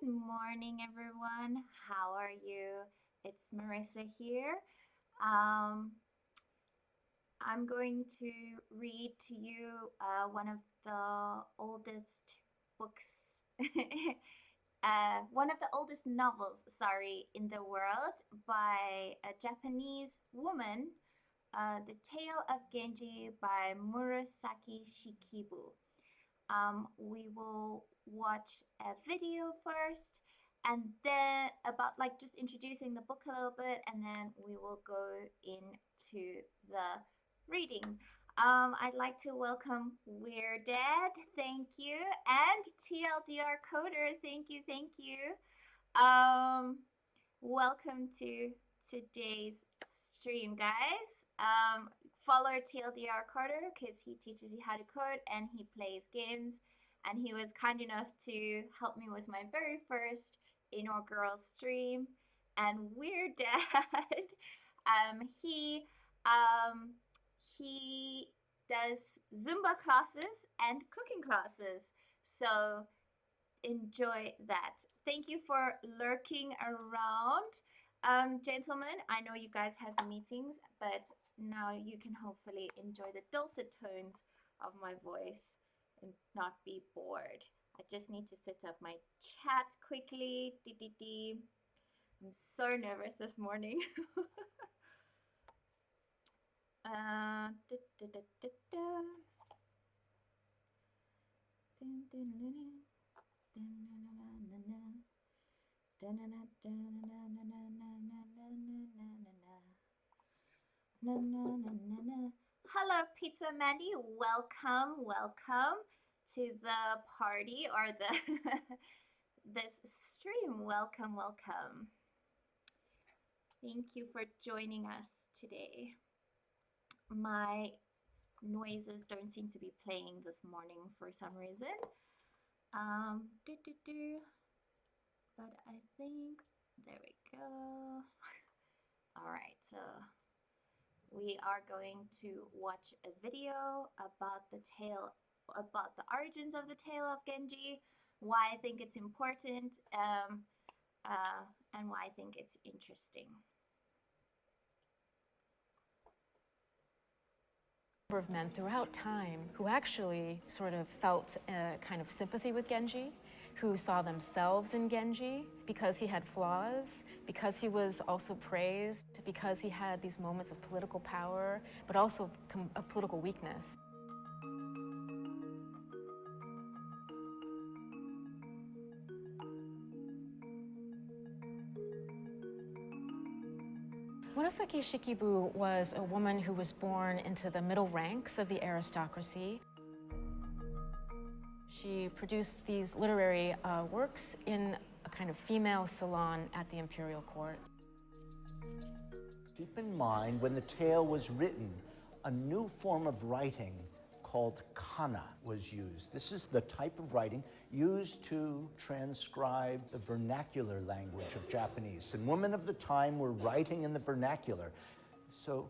Good morning, everyone. How are you? It's Marissa here. Um, I'm going to read to you one of the oldest books, one of the oldest novels, sorry, in the world by a Japanese woman, The Tale of Genji by Murasaki Shikibu. We will watch a video first and then about like just introducing the book a little bit, and then we will go into the reading. I'd like to welcome Weird Dad, thank you, and TLDR Coder, thank you. Um, Welcome to today's stream, guys. Follow TLDR Coder because he teaches you how to code and he plays games. And he was kind enough to help me with my very first inaugural stream. And Weird Dad, um, he um, he does Zumba classes and cooking classes. So enjoy that. Thank you for lurking around. Gentlemen, I know you guys have meetings, but now you can hopefully enjoy the dulcet tones of my voice and not be bored. I just need to set up my chat quickly. I'm so nervous this morning. uh, da, da, da, da, da. Dun, dun, dun, dun. Hello, Pizza Mandy. Welcome to the party or the this stream. Welcome. Thank you for joining us today. My noises don't seem to be playing this morning for some reason. Do, do, do. But I think there we go. All right, so we are going to watch a video about the origins of the tale of Genji, why I think it's important, and why I think it's interesting. Of men throughout time who actually sort of felt a kind of sympathy with Genji, who saw themselves in Genji because he had flaws, because he was also praised, because he had these moments of political power, but also of political weakness. Murasaki Shikibu was a woman who was born into the middle ranks of the aristocracy. She produced these literary works in a kind of female salon at the imperial court. Keep in mind, when the tale was written, a new form of writing called kana was used. This is the type of writing used to transcribe the vernacular language of Japanese. And women of the time were writing in the vernacular. So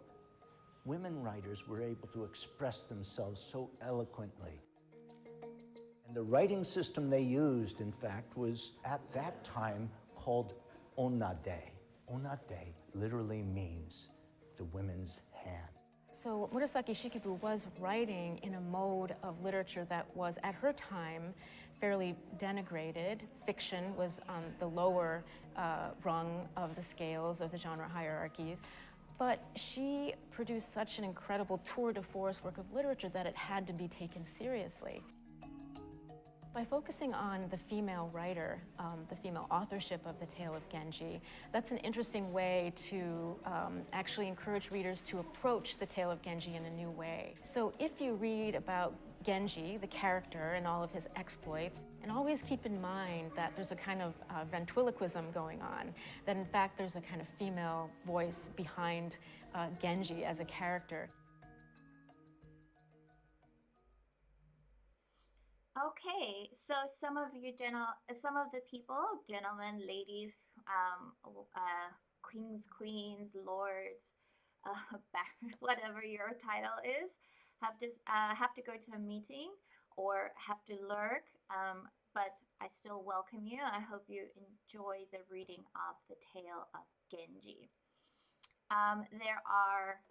women writers were able to express themselves so eloquently. And the writing system they used, in fact, was at that time called onade. Onade literally means the women's hand. So Murasaki Shikibu was writing in a mode of literature that was, at her time, fairly denigrated. Fiction was on the lower rung of the scales of the genre hierarchies. But she produced such an incredible tour de force work of literature that it had to be taken seriously. By focusing on the female writer, the female authorship of the tale of Genji, that's an interesting way to actually encourage readers to approach the tale of Genji in a new way. So if you read about Genji, the character, and all of his exploits, and always keep in mind that there's a kind of ventriloquism going on, that in fact there's a kind of female voice behind Genji as a character. Okay, so some of the people, gentlemen, ladies, queens, lords, whatever your title is, have to go to a meeting or have to lurk. but I still welcome you. I hope you enjoy the reading of the tale of Genji. There are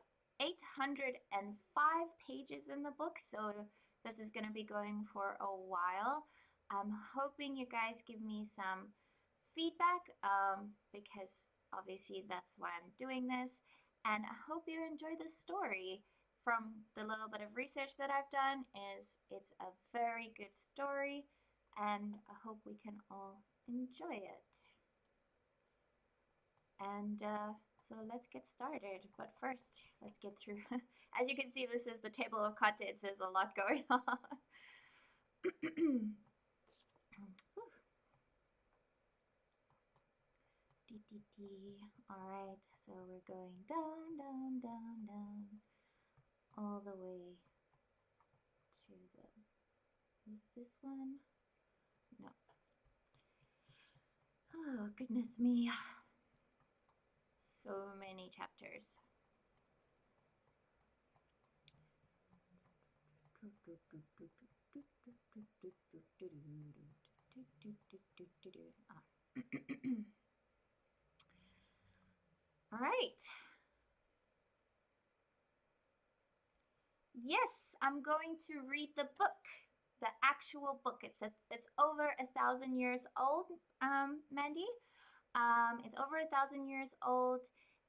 805 pages in the book, so this is going to be going for a while. I'm hoping you guys give me some feedback because obviously that's why I'm doing this. And I hope you enjoy the story. From the little bit of research that I've done, is it's a very good story, and I hope we can all enjoy it. And so let's get started. But first, let's get through. As you can see, this is the table of contents. There's a lot going on. All right, so we're going down, down, down, down, all the way to the. Is this one? No. Oh, goodness me. So many chapters. All right. Yes, I'm going to read the book, the actual book. It's over 1,000 years old, Mandy. It's over 1,000 years old,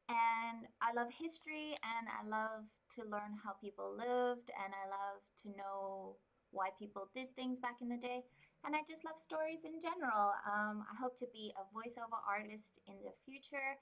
and I love history, and I love to learn how people lived, and I love to know why people did things back in the day, and I just love stories in general. I hope to be a voiceover artist in the future,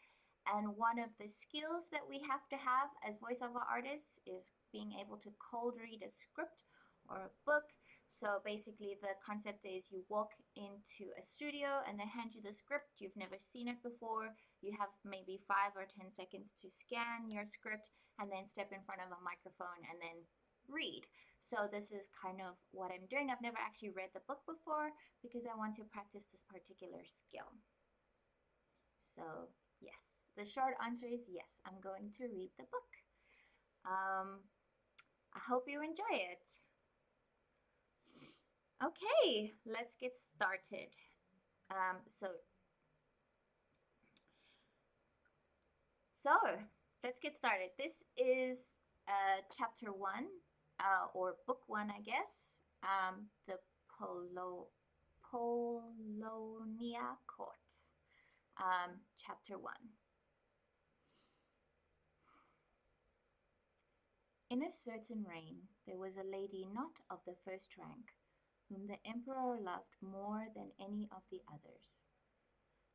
and one of the skills that we have to have as voiceover artists is being able to cold read a script or a book. So basically, the concept is you walk into a studio and they hand you the script. You've never seen it before. You have maybe 5 or 10 seconds to scan your script and then step in front of a microphone and then read. So this is kind of what I'm doing. I've never actually read the book before because I want to practice this particular skill. So yes, the short answer is yes, I'm going to read the book. I hope you enjoy it. Okay, let's get started. So let's get started. This is chapter one, or book one, I guess. The Polonia Court, chapter one. In a certain reign, there was a lady not of the first rank, whom the emperor loved more than any of the others.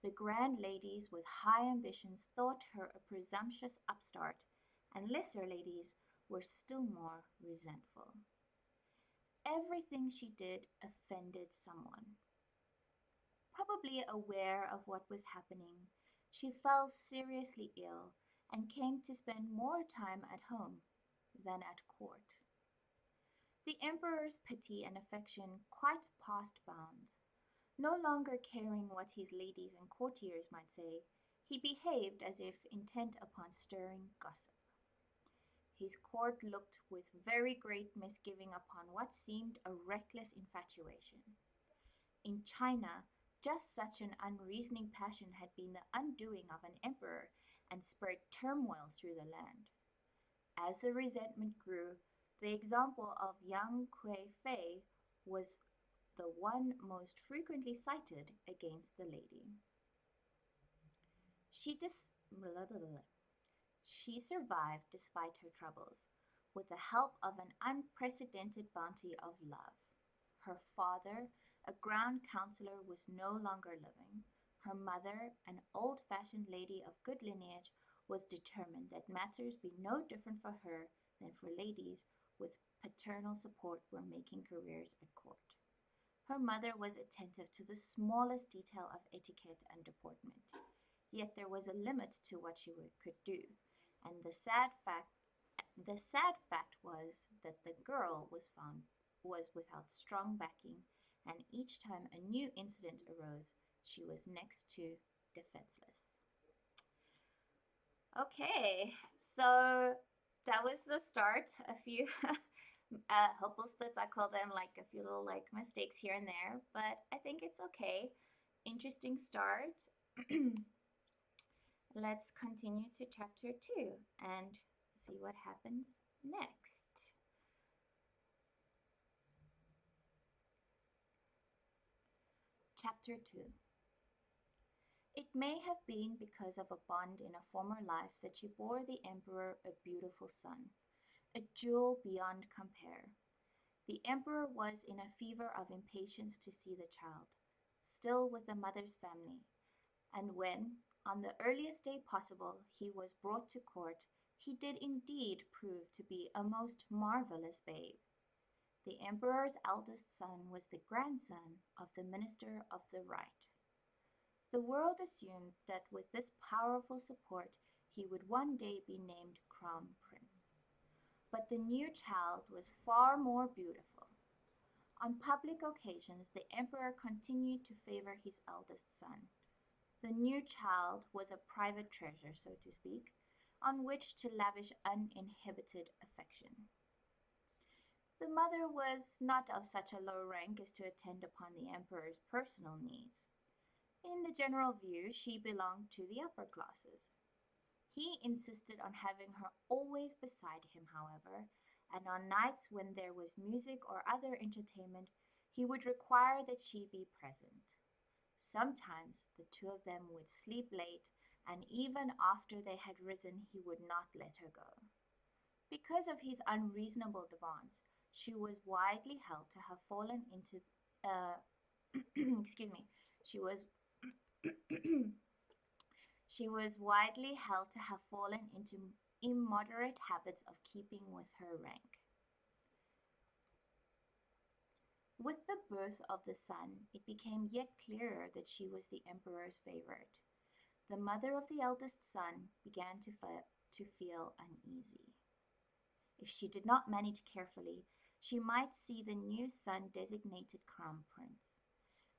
The grand ladies with high ambitions thought her a presumptuous upstart, and lesser ladies were still more resentful. Everything she did offended someone. Probably aware of what was happening, she fell seriously ill and came to spend more time at home than at court. The emperor's pity and affection quite passed bounds. No longer caring what his ladies and courtiers might say, he behaved as if intent upon stirring gossip. His court looked with very great misgiving upon what seemed a reckless infatuation. In China, just such an unreasoning passion had been the undoing of an emperor and spurred turmoil through the land. As the resentment grew, the example of young Kui Fei was the one most frequently cited against the lady. She survived despite her troubles, with the help of an unprecedented bounty of love. Her father, a ground counselor, was no longer living. Her mother, an old-fashioned lady of good lineage, was determined that matters be no different for her than for ladies with paternal support were making careers at court. Her mother was attentive to the smallest detail of etiquette and deportment. Yet there was a limit to what she could do, and the sad fact was that the girl was without strong backing, and each time a new incident arose, she was next to defenseless. Okay, so that was the start. A few Hoppelstutz, I call them like a few little like mistakes here and there, but I think it's okay. Interesting start. Let's continue to chapter 2 and see what happens next. Chapter 2. It may have been because of a bond in a former life that she bore the emperor a beautiful son, a jewel beyond compare. The emperor was in a fever of impatience to see the child, still with the mother's family, and when, on the earliest day possible, he was brought to court, he did indeed prove to be a most marvelous babe. The emperor's eldest son was the grandson of the minister of the right. The world assumed that with this powerful support he would one day be named crown prince. But the new child was far more beautiful. On public occasions, the emperor continued to favor his eldest son. The new child was a private treasure, so to speak, on which to lavish uninhibited affection. The mother was not of such a low rank as to attend upon the emperor's personal needs. In the general view, she belonged to the upper classes. He insisted on having her always beside him, however, and on nights when there was music or other entertainment, he would require that she be present. Sometimes the two of them would sleep late, and even after they had risen, he would not let her go. Because of his unreasonable demands, she was widely held to have fallen into, excuse me, she was she was widely held to have fallen into immoderate habits of keeping with her rank. With the birth of the son, it became yet clearer that she was the emperor's favorite. The mother of the eldest son began to feel uneasy. If she did not manage carefully, she might see the new son designated crown prince.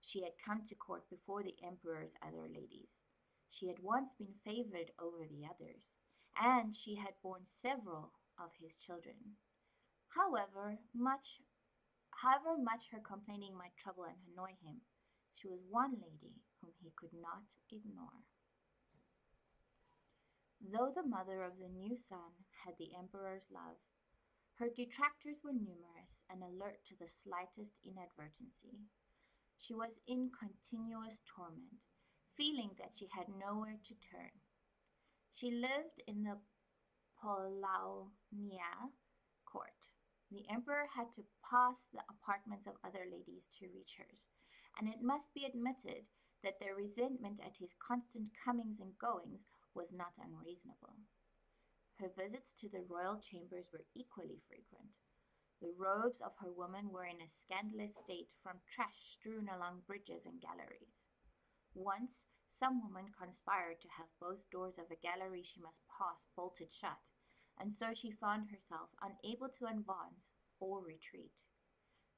She had come to court before the emperor's other ladies. She had once been favored over the others, and she had borne several of his children. However however much her complaining might trouble and annoy him, she was one lady whom he could not ignore. Though the mother of the new son had the emperor's love, her detractors were numerous and alert to the slightest inadvertency. She was in continuous torment, feeling that she had nowhere to turn. She lived in the Polaunia court. The emperor had to pass the apartments of other ladies to reach hers, and it must be admitted that their resentment at his constant comings and goings was not unreasonable. Her visits to the royal chambers were equally frequent. The robes of her women were in a scandalous state from trash strewn along bridges and galleries. Once, some woman conspired to have both doors of a gallery she must pass bolted shut, and so she found herself unable to advance or retreat.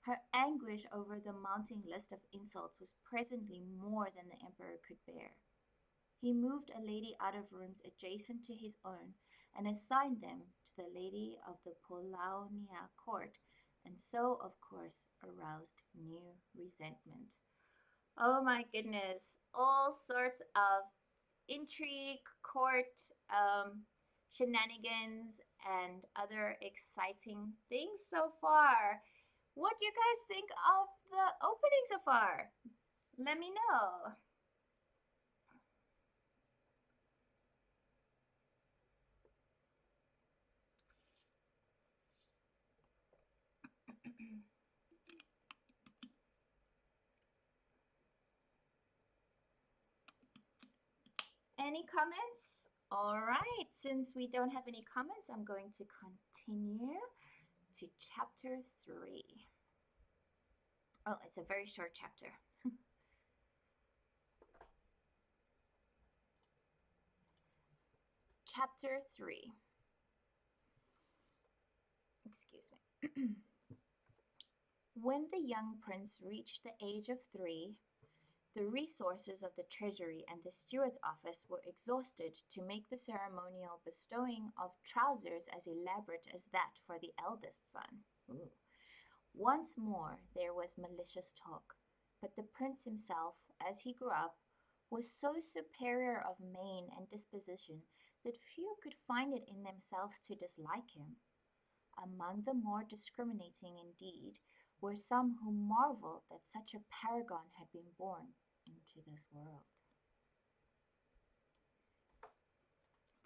Her anguish over the mounting list of insults was presently more than the emperor could bear. He moved a lady out of rooms adjacent to his own and assigned them to the lady of the Polaunia court, and so, of course, aroused new resentment. Oh my goodness, all sorts of intrigue, court shenanigans, and other exciting things so far. What do you guys think of the opening so far? Let me know. Any comments? All right, since we don't have any comments, I'm going to continue to chapter 3. Oh, it's a very short chapter. Chapter 3. Excuse me. When the young prince reached the age of 3, The resources of the treasury and the steward's office were exhausted to make the ceremonial bestowing of trousers as elaborate as that for the eldest son. Ooh. Once more there was malicious talk, but the prince himself, as he grew up, was so superior of mien and disposition that few could find it in themselves to dislike him. Among the more discriminating, indeed, were some who marveled that such a paragon had been born into this world.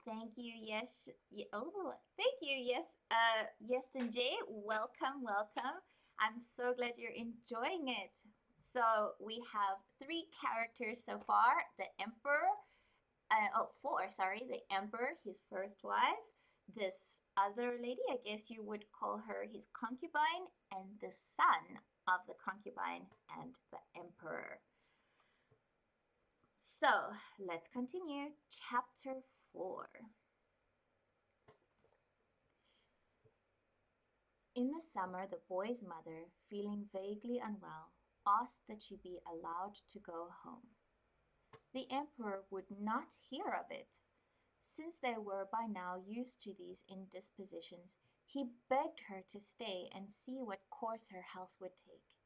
Thank you, yes. Thank you, yes, and Jay. Welcome, welcome. I'm so glad you're enjoying it. So we have three characters so far: the emperor, four, sorry, the emperor, his first wife, this other lady, I guess you would call her his concubine, and the son of the concubine and the emperor. So let's continue. Chapter 4. In the summer, the boy's mother, feeling vaguely unwell, asked that she be allowed to go home. The emperor would not hear of it. Since they were by now used to these indispositions, he begged her to stay and see what course her health would take.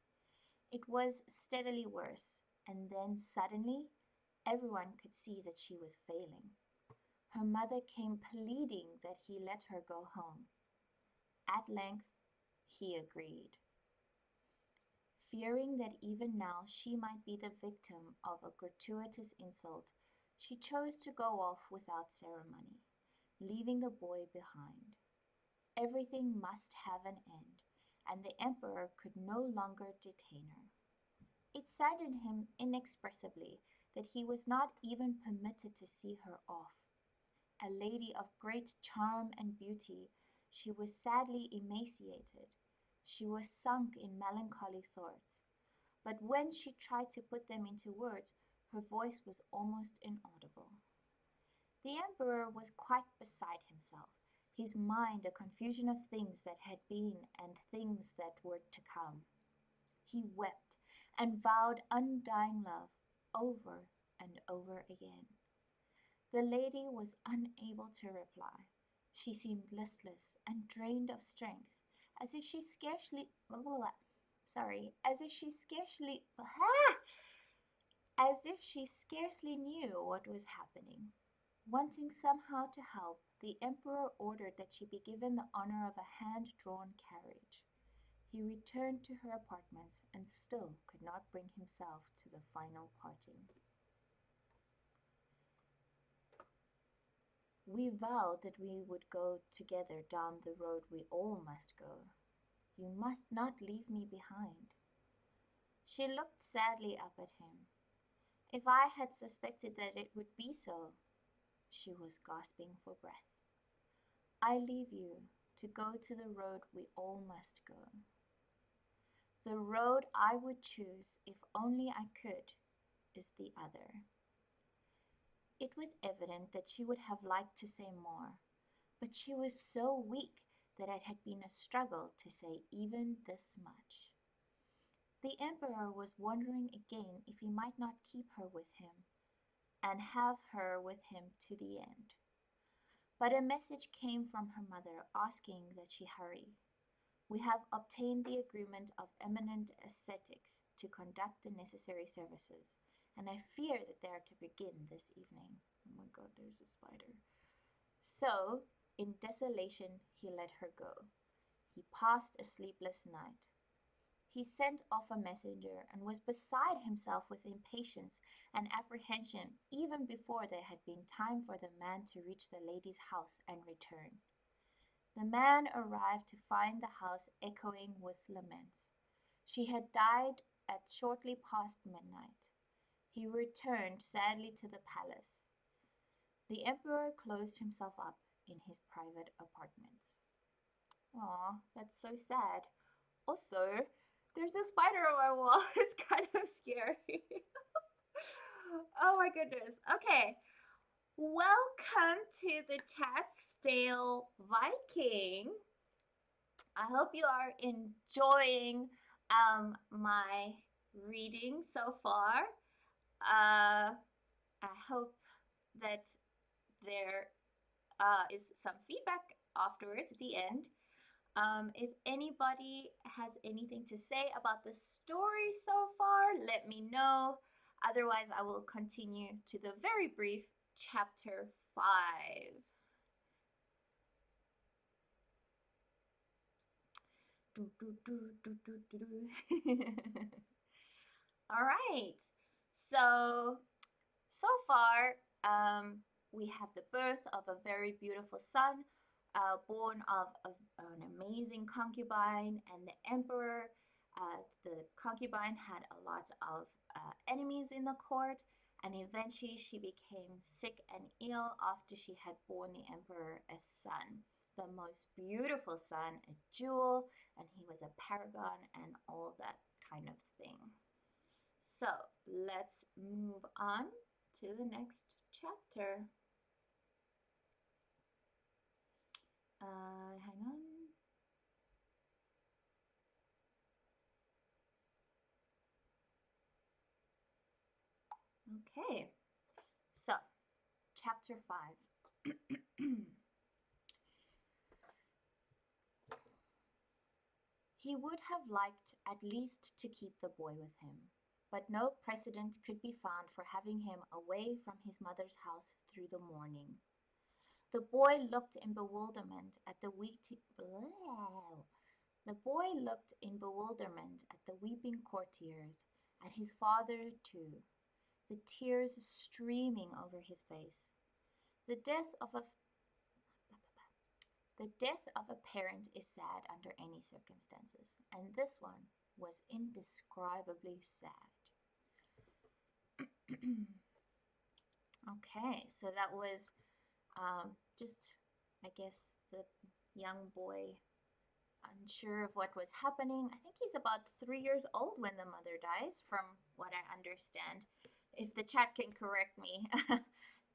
It was steadily worse, and then suddenly everyone could see that she was failing. Her mother came pleading that he let her go home. At length he agreed. Fearing that even now she might be the victim of a gratuitous insult, she chose to go off without ceremony, leaving the boy behind. Everything must have an end, and the emperor could no longer detain her. It saddened him inexpressibly that he was not even permitted to see her off. A lady of great charm and beauty, she was sadly emaciated. She was sunk in melancholy thoughts, but when she tried to put them into words, her voice was almost inaudible. The emperor was quite beside himself, his mind a confusion of things that had been and things that were to come. He wept and vowed undying love over and over again. The lady was unable to reply. She seemed listless and drained of strength, as if she scarcely as if she scarcely as if she scarcely knew what was happening. Wanting somehow to help, the emperor ordered that she be given the honor of a hand-drawn carriage. He returned to her apartments and still could not bring himself to the final parting. We vowed that we would go together down the road we all must go. You must not leave me behind. She looked sadly up at him. If I had suspected that it would be so, she was gasping for breath. I leave you to go to the road we all must go. The road I would choose, if only I could, is the other. It was evident that she would have liked to say more, but she was so weak that it had been a struggle to say even this much. The emperor was wondering again if he might not keep her with him and have her with him to the end. But a message came from her mother asking that she hurry. We have obtained the agreement of eminent ascetics to conduct the necessary services, and I fear that they are to begin this evening. Oh my God, there's a spider. So, in desolation, he let her go. He passed a sleepless night. He sent off a messenger and was beside himself with impatience and apprehension even before there had been time for the man to reach the lady's house and return. The man arrived to find the house echoing with laments. She had died at shortly past midnight. He returned sadly to the palace. The emperor closed himself up in his private apartments. Aw, that's so sad. Also, there's a spider on my wall. It's kind of scary. Oh my goodness. Okay. Welcome to the chat, Stale Viking. I hope you are enjoying my reading so far. I hope that there is some feedback afterwards at the end. If anybody has anything to say about the story so far, let me know. Otherwise, I will continue to the very brief chapter 5. Do, do, do, do, do, do, do. All right. So, so far, we have the birth of a very beautiful son, born of an amazing concubine and the emperor. The concubine had a lot of enemies in the court, and eventually she became sick and ill after she had borne the emperor a son, the most beautiful son, a jewel, and he was a paragon and all that kind of thing. So let's move on to the next chapter. Hang on. Okay, so chapter 5. He would have liked at least to keep the boy with him, but no precedent could be found for having him away from his mother's house through the morning. The boy looked in bewilderment at the weeping courtiers, at his father too, the tears streaming over his face. The death of a the death of a parent is sad under any circumstances, and this one was indescribably sad. Okay, so that was just, I guess, the young boy unsure of what was happening. I think he's about 3 years old when the mother dies, from what I understand. If the chat can correct me,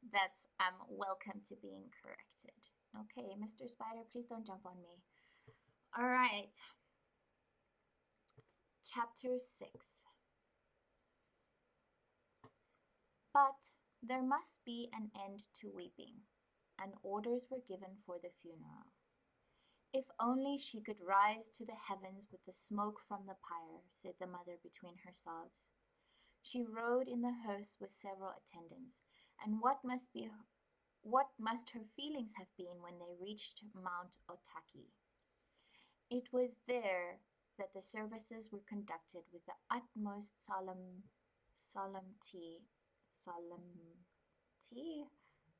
that's welcome to being corrected. Okay, Mr. Spider, please don't jump on me. All right, chapter 6. But there must be an end to weeping, and orders were given for the funeral. If only she could rise to the heavens with the smoke from the pyre, said the mother between her sobs. She rode in the hearse with several attendants, and what must her feelings have been when they reached Mount Otaki? It was there that the services were conducted with the utmost solemnity, solemnity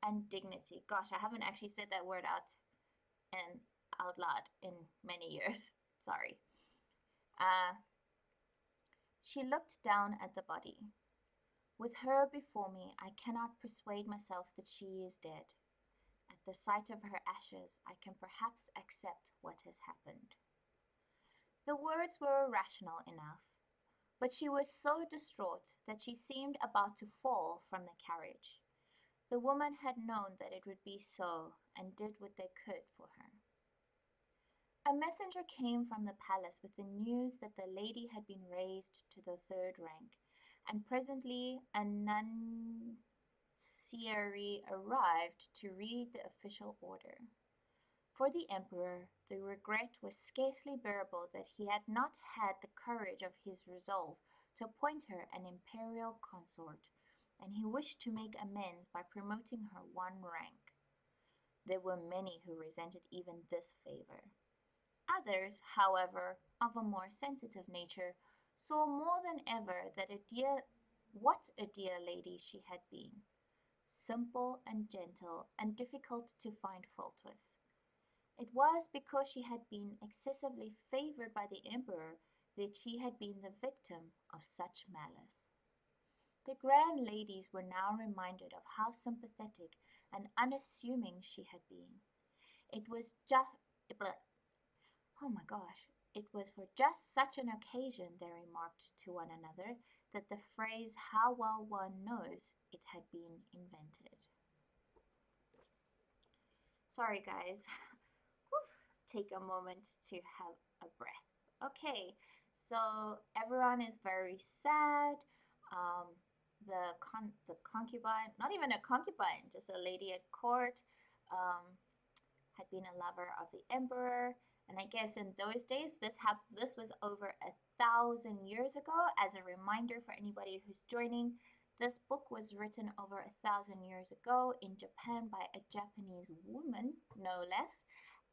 and dignity. Gosh, I haven't actually said that word out loud in many years. Sorry. Uh, she looked down at the body. With her before me, I cannot persuade myself that she is dead. At the sight of her ashes, I can perhaps accept what has happened. The words were irrational enough, but she was so distraught that she seemed about to fall from the carriage. The woman had known that it would be so, and did what they could for her. A messenger came from the palace with the news that the lady had been raised to the third rank, and presently a nunciary arrived to read the official order. For the emperor, the regret was scarcely bearable that he had not had the courage of his resolve to appoint her an imperial consort, and he wished to make amends by promoting her one rank. There were many who resented even this favor. Others, however, of a more sensitive nature, saw more than ever what a dear lady she had been, simple and gentle and difficult to find fault with. It was because she had been excessively favored by the emperor that she had been the victim of such malice. The grand ladies were now reminded of how sympathetic and unassuming she had been. It was just, oh my gosh, it was for just such an occasion, they remarked to one another, that the phrase, how well one knows, it had been invented. Sorry, guys. Take a moment to have a breath. Okay, so everyone is very sad. Um, the concubine, not even a concubine, just a lady at court, um, had been a lover of the emperor. And I guess in those days, this was over 1,000 years ago. As a reminder for anybody who's joining, this book was written over 1,000 years ago in Japan by a Japanese woman, no less,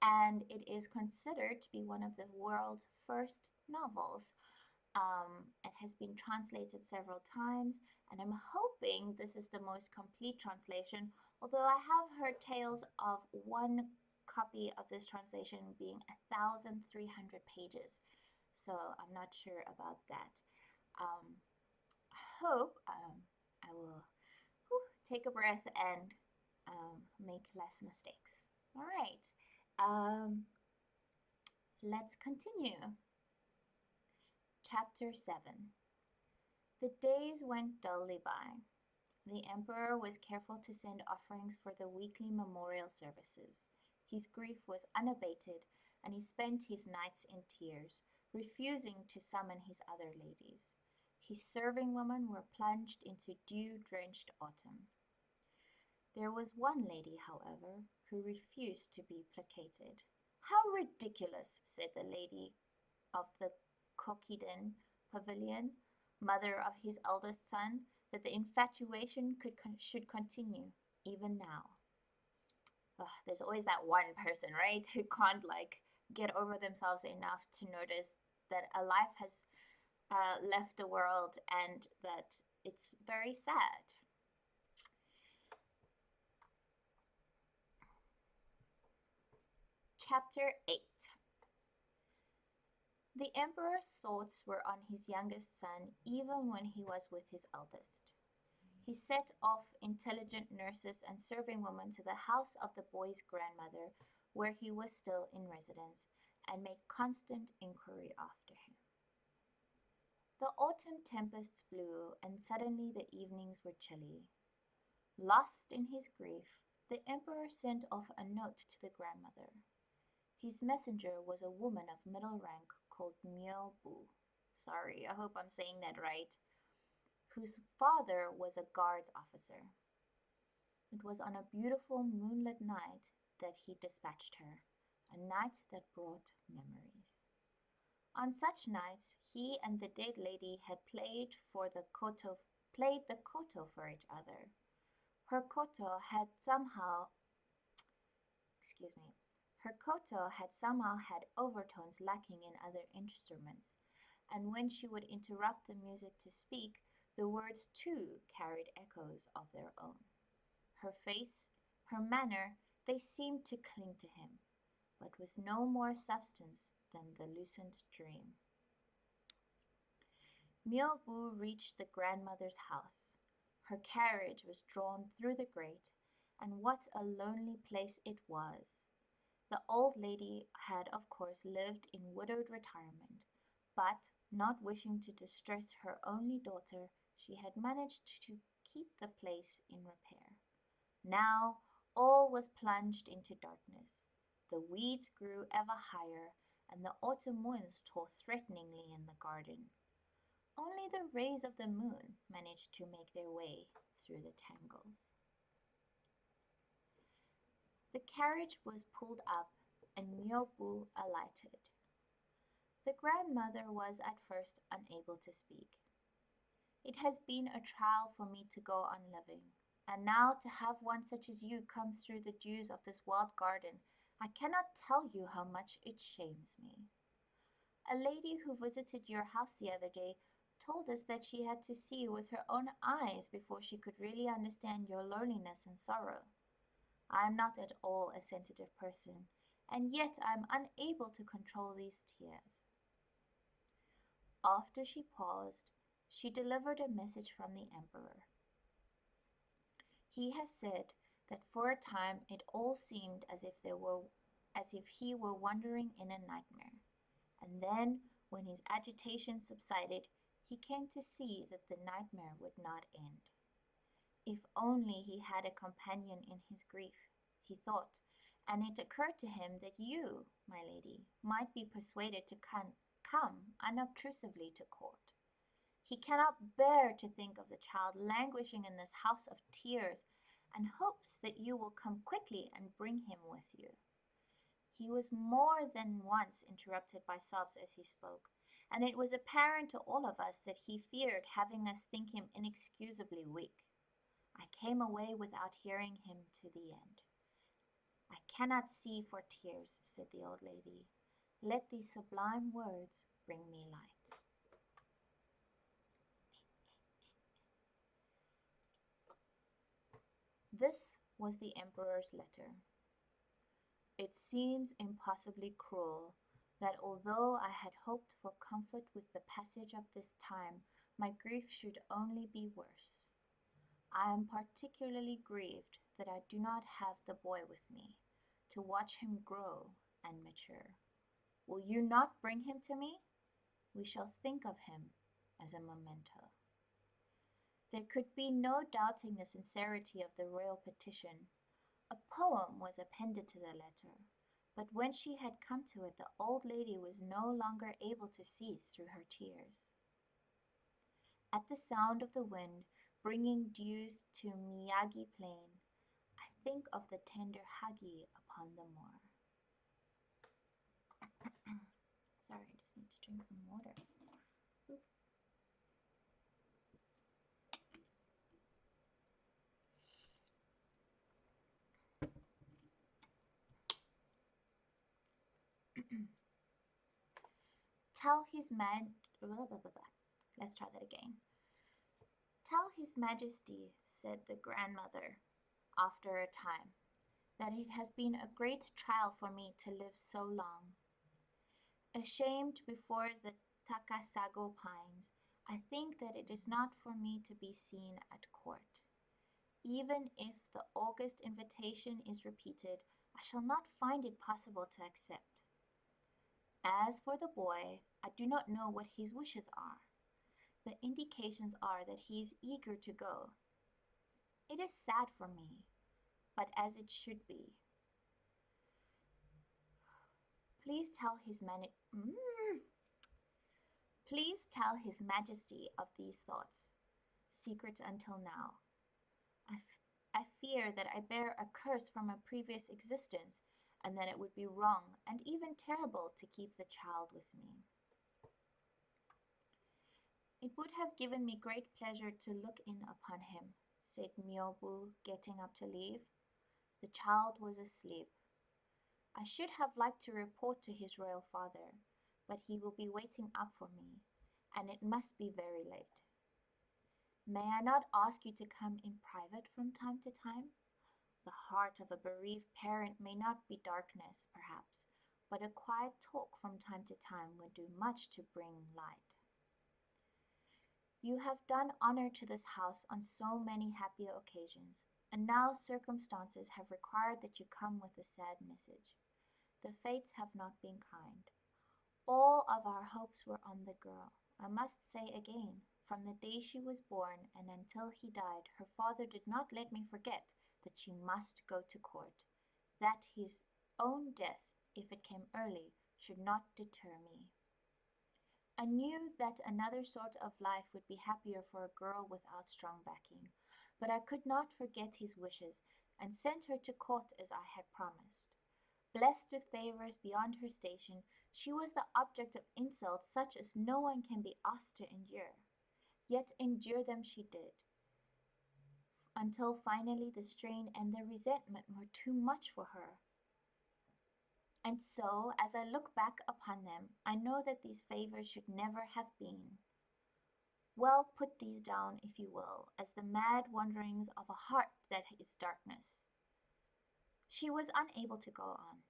and it is considered to be one of the world's first novels. It has been translated several times, and I'm hoping this is the most complete translation. Although I have heard tales of one copy of this translation being 1,300 pages, so I'm not sure about that. I hope I will take a breath and make less mistakes. All right, let's continue. Chapter 7. The days went dully by. The emperor was careful to send offerings for the weekly memorial services. His grief was unabated, and he spent his nights in tears, refusing to summon his other ladies. His serving women were plunged into dew-drenched autumn. There was one lady, however, who refused to be placated. "How ridiculous," said the lady of the Kokiden pavilion, mother of his eldest son, "that the infatuation should continue even now." Ugh, there's always that one person, right, who can't get over themselves enough to notice that a life has left the world and that it's very sad. Chapter 8. The emperor's thoughts were on his youngest son even when he was with his eldest. He set off intelligent nurses and serving women to the house of the boy's grandmother, where he was still in residence, and made constant inquiry after him. The autumn tempests blew, and suddenly the evenings were chilly. Lost in his grief, the emperor sent off a note to the grandmother. His messenger was a woman of middle rank called Myo Bu. Sorry, I hope I'm saying that right. Whose father was a guards officer. It was on a beautiful moonlit night that he dispatched her, a night that brought memories. On such nights, he and the dead lady had played the koto for each other. Her koto had somehow, excuse me, her koto had somehow had overtones lacking in other instruments, and when she would interrupt the music to speak, the words too carried echoes of their own. Her face, her manner, they seemed to cling to him, but with no more substance than the lucent dream. Myobu reached the grandmother's house. Her carriage was drawn through the grate, and what a lonely place it was! The old lady had of course lived in widowed retirement, but, not wishing to distress her only daughter, she had managed to keep the place in repair. Now all was plunged into darkness. The weeds grew ever higher, and the autumn winds tore threateningly in the garden. Only the rays of the moon managed to make their way through the tangles. The carriage was pulled up, and Myobu alighted. The grandmother was at first unable to speak. "It has been a trial for me to go on living, and now to have one such as you come through the dews of this wild garden, I cannot tell you how much it shames me. A lady who visited your house the other day told us that she had to see with her own eyes before she could really understand your loneliness and sorrow. I am not at all a sensitive person, and yet I am unable to control these tears." After she paused, she delivered a message from the emperor. "He has said that for a time it all seemed as if he were wandering in a nightmare, and then, when his agitation subsided, he came to see that the nightmare would not end. If only he had a companion in his grief, he thought, and it occurred to him that you, my lady, might be persuaded to come unobtrusively to court. He cannot bear to think of the child languishing in this house of tears, and hopes that you will come quickly and bring him with you. He was more than once interrupted by sobs as he spoke, and it was apparent to all of us that he feared having us think him inexcusably weak. I came away without hearing him to the end. I cannot see for tears, said the old lady. Let these sublime words bring me light. This was the emperor's letter. It seems impossibly cruel that although I had hoped for comfort with the passage of this time, my grief should only be worse. I am particularly grieved that I do not have the boy with me, to watch him grow and mature. Will you not bring him to me? We shall think of him as a memento. There could be no doubting the sincerity of the royal petition. A poem was appended to the letter, but when she had come to it, the old lady was no longer able to see through her tears. At the sound of the wind bringing dews to Miyagi Plain, I think of the tender Hagi upon the moor. Sorry, I just need to drink some water. Tell his man. Let's try that again. Tell his majesty, said the grandmother, after a time, that it has been a great trial for me to live so long. Ashamed before the Takasago pines, I think that it is not for me to be seen at court. Even if the august invitation is repeated, I shall not find it possible to accept. As for the boy, I do not know what his wishes are. The indications are that he is eager to go. It is sad for me, but as it should be. Please tell his Please tell his majesty of these thoughts, secret until now. I fear that I bear a curse from a previous existence, and that it would be wrong and even terrible to keep the child with me. It would have given me great pleasure to look in upon him, said Myobu, getting up to leave. The child was asleep. I should have liked to report to his royal father, but he will be waiting up for me, and it must be very late. May I not ask you to come in private from time to time? The heart of a bereaved parent may not be darkness, perhaps, but a quiet talk from time to time would do much to bring light. You have done honor to this house on so many happy occasions, and now circumstances have required that you come with a sad message. The fates have not been kind. All of our hopes were on the girl. I must say again, from the day she was born and until he died, her father did not let me forget that she must go to court, that his own death, if it came early, should not deter me. I knew that another sort of life would be happier for a girl without strong backing, but I could not forget his wishes and sent her to court as I had promised. Blessed with favors beyond her station, she was the object of insults such as no one can be asked to endure. Yet endure them she did, until finally the strain and the resentment were too much for her. And so, as I look back upon them, I know that these favors should never have been. Well, put these down, if you will, as the mad wanderings of a heart that is darkness. She was unable to go on.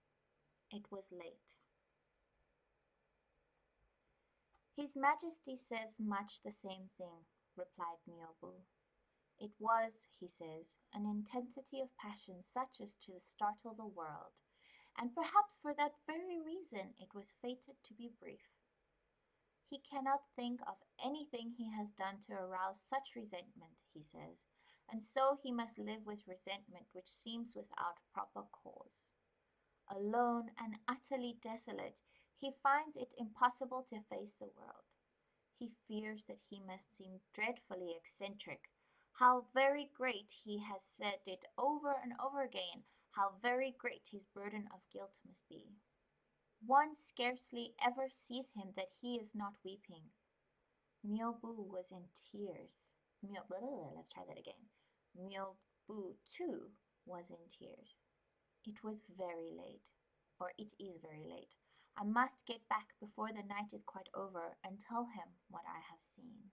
It was late. His Majesty says much the same thing, replied Myobu. It was, he says, an intensity of passion such as to startle the world, and perhaps for that very reason it was fated to be brief. He cannot think of anything he has done to arouse such resentment, he says, and so he must live with resentment which seems without proper cause. Alone and utterly desolate, he finds it impossible to face the world. He fears that he must seem dreadfully eccentric. How very great, he has said it over and over again, how very great his burden of guilt must be. One scarcely ever sees him that he is not weeping. Myobu was in tears. Let's try that again. Myobu, too, was in tears. It was very late, or it is very late. I must get back before the night is quite over and tell him what I have seen.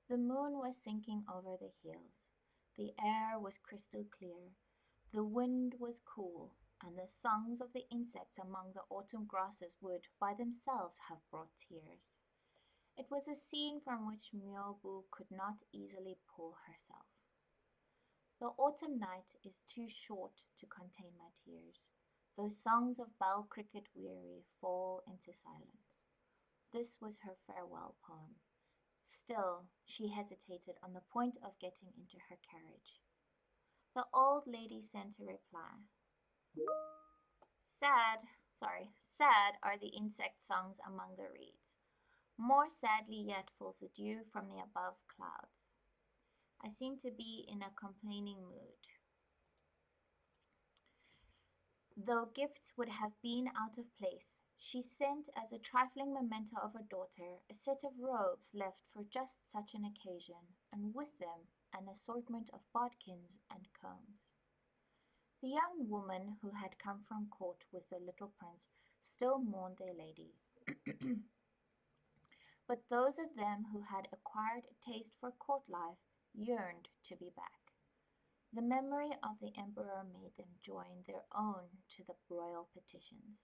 The moon was sinking over the hills. The air was crystal clear. The wind was cool, and the songs of the insects among the autumn grasses would, by themselves, have brought tears. It was a scene from which Myobu could not easily pull herself. The autumn night is too short to contain my tears. Those songs of bell cricket weary fall into silence. This was her farewell poem. Still, she hesitated on the point of getting into her carriage. The old lady sent a reply. Sad are the insect songs among the reeds. More sadly yet falls the dew from the above clouds. I seem to be in a complaining mood. Though gifts would have been out of place, she sent as a trifling memento of her daughter a set of robes left for just such an occasion, and with them an assortment of bodkins and combs. The young woman who had come from court with the little prince still mourned their lady. But those of them who had acquired a taste for court life yearned to be back. The memory of the emperor made them join their own to the royal petitions.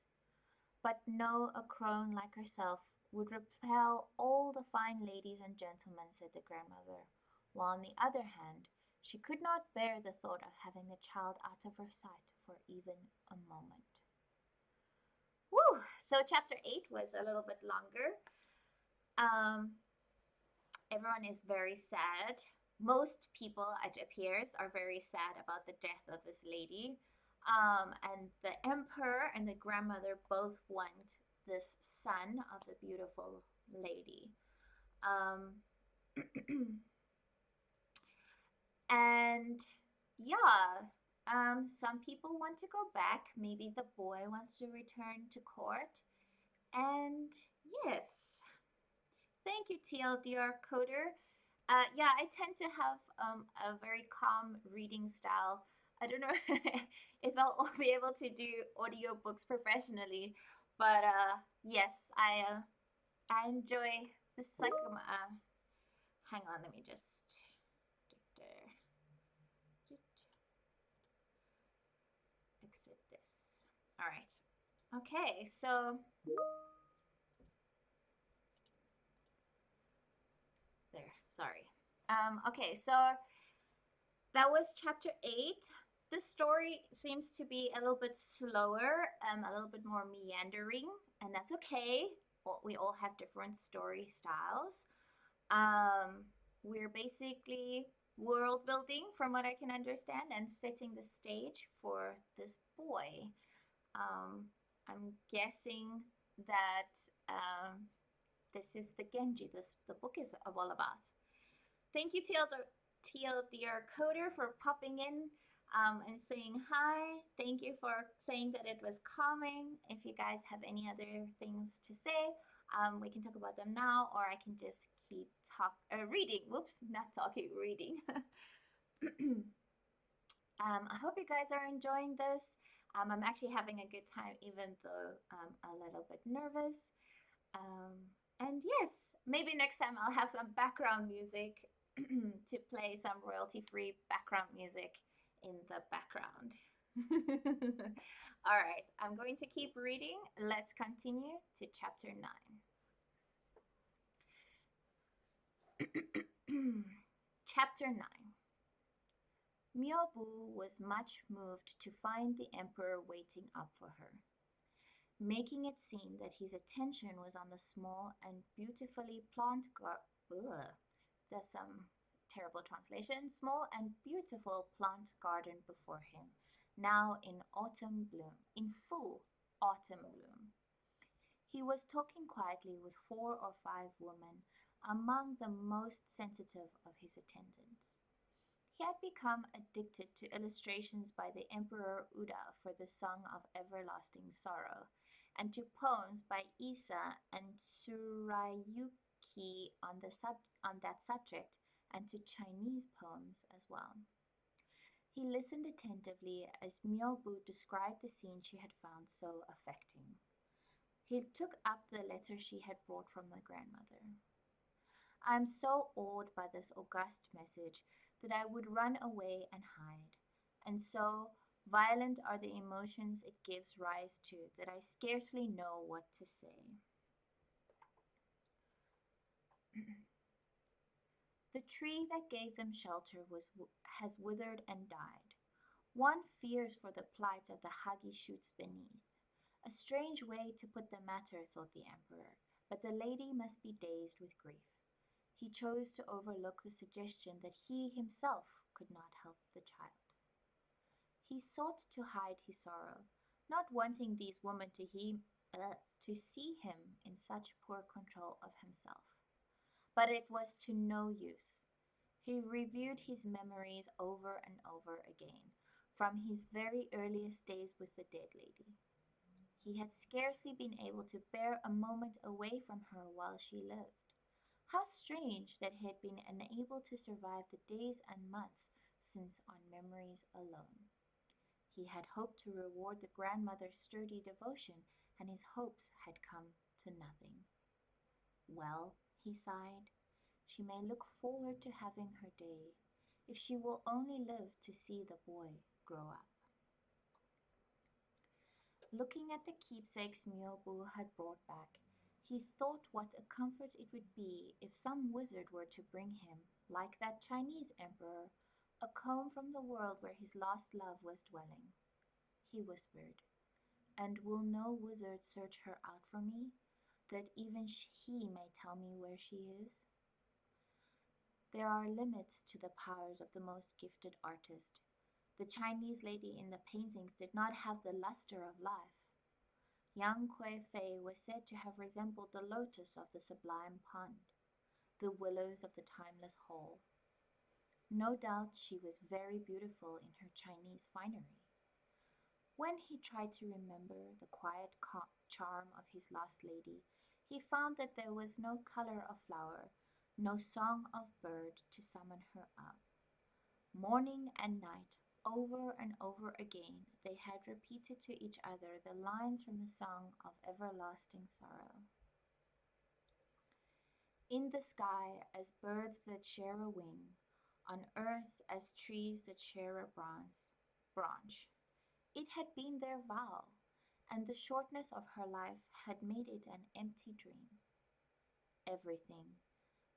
But no, a crone like herself would repel all the fine ladies and gentlemen, said the grandmother, while on the other hand, she could not bear the thought of having the child out of her sight for even a moment. Woo! So chapter 8 was a little bit longer. Everyone is very sad. Most people, it appears, are very sad about the death of this lady. And the emperor and the grandmother both want this son of the beautiful lady. And yeah, some people want to go back. Maybe the boy wants to return to court. And yes, thank you, TLDR Coder. Yeah, I tend to have a very calm reading style. I don't know if I'll be able to do audiobooks professionally, but yes, I enjoy this. Like hang on, let me just exit this. All right. Okay, so there. Sorry. Okay, so that was chapter 8. The story seems to be a little bit slower, a little bit more meandering, and that's okay. Well, we all have different story styles. We're basically world building, from what I can understand, and setting the stage for this boy. I'm guessing that this is the Gengi. The book is all about. Thank you, TLDR Coder, for popping in and saying hi. Thank you for saying that it was calming. If you guys have any other things to say, we can talk about them now, or I can just keep reading. Whoops, not talking, reading. I hope you guys are enjoying this. I'm actually having a good time, even though I'm a little bit nervous. And yes, maybe next time I'll have some background music to play some royalty-free background music in the background. All right, I'm going to keep reading. Let's continue to chapter 9. Chapter 9. Myobu was much moved to find the emperor waiting up for her, making it seem that his attention was on the small and beautifully that's some terrible translation. Small and beautiful plant garden before him, now in autumn bloom, in full autumn bloom. He was talking quietly with 4 or 5 women, among the most sensitive of his attendants. He had become addicted to illustrations by the Emperor Uda for the Song of Everlasting Sorrow, and to poems by Isa and Tsurayuki on that subject, and to Chinese poems as well. He listened attentively as Myobu described the scene she had found so affecting. He took up the letter she had brought from the grandmother. I am so awed by this august message that I would run away and hide, and so violent are the emotions it gives rise to that I scarcely know what to say. The tree that gave them shelter has withered and died. One fears for the plight of the Hagi shoots beneath. A strange way to put the matter, thought the emperor, but the lady must be dazed with grief. He chose to overlook the suggestion that he himself could not help the child. He sought to hide his sorrow, not wanting these women to see him in such poor control of himself. But it was to no use. He reviewed his memories over and over again, from his very earliest days with the dead lady. He had scarcely been able to bear a moment away from her while she lived. How strange that he had been unable to survive the days and months since on memories alone. He had hoped to reward the grandmother's sturdy devotion, and his hopes had come to nothing. Well, he sighed, she may look forward to having her day, if she will only live to see the boy grow up. Looking at the keepsakes Myobu had brought back, he thought what a comfort it would be if some wizard were to bring him, like that Chinese emperor, a comb from the world where his lost love was dwelling. He whispered, "And will no wizard search her out for me, that even he may tell me where she is?" There are limits to the powers of the most gifted artist. The Chinese lady in the paintings did not have the luster of life. Yang Kui Fei was said to have resembled the lotus of the sublime pond, the willows of the timeless hall. No doubt she was very beautiful in her Chinese finery. When he tried to remember the quiet charm of his lost lady, he found that there was no color of flower, no song of bird to summon her up. Morning and night, over and over again, they had repeated to each other the lines from the song of everlasting sorrow. In the sky, as birds that share a wing, on earth, as trees that share a branch. It had been their vow, and the shortness of her life had made it an empty dream. Everything,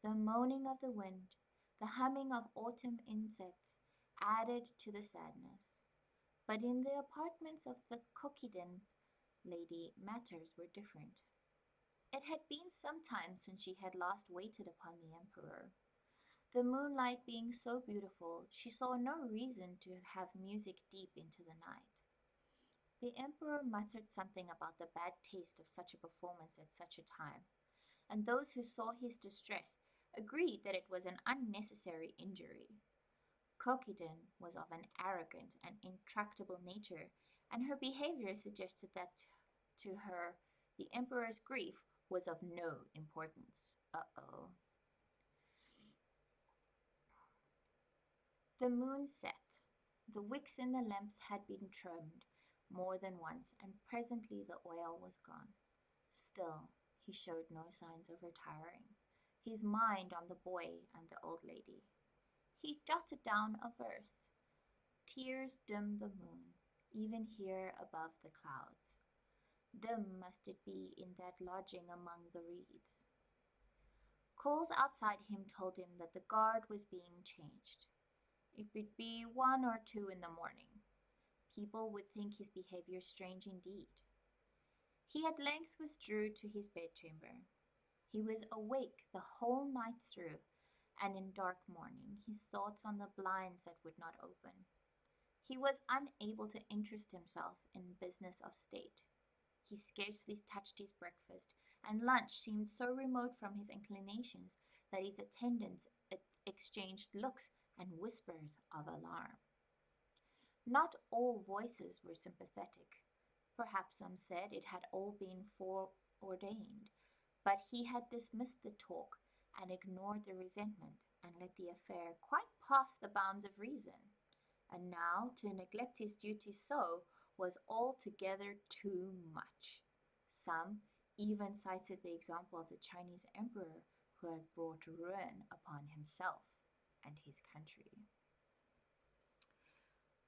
the moaning of the wind, the humming of autumn insects, added to the sadness. But in the apartments of the Kokiden lady, matters were different. It had been some time since she had last waited upon the emperor. The moonlight being so beautiful, she saw no reason to have music deep into the night. The emperor muttered something about the bad taste of such a performance at such a time, and those who saw his distress agreed that it was an unnecessary injury. Kokiden was of an arrogant and intractable nature, and her behavior suggested that to her the emperor's grief was of no importance. Uh-oh. The moon set. The wicks in the lamps had been trimmed more than once, and presently the oil was gone. Still, he showed no signs of retiring, his mind on the boy and the old lady. He jotted down a verse. Tears dim the moon, even here above the clouds. Dim must it be in that lodging among the reeds. Calls outside him told him that the guard was being changed. It would be 1 or 2 in the morning. People would think his behavior strange indeed. He at length withdrew to his bedchamber. He was awake the whole night through, and in dark morning his thoughts on the blinds that would not open. He was unable to interest himself in business of state. He scarcely touched his breakfast, and lunch seemed so remote from his inclinations that his attendants exchanged looks and whispers of alarm. Not all voices were sympathetic. Perhaps some said it had all been foreordained, but he had dismissed the talk and ignored the resentment and let the affair quite pass the bounds of reason. And now to neglect his duty so was altogether too much. Some even cited the example of the Chinese emperor who had brought ruin upon himself and his country.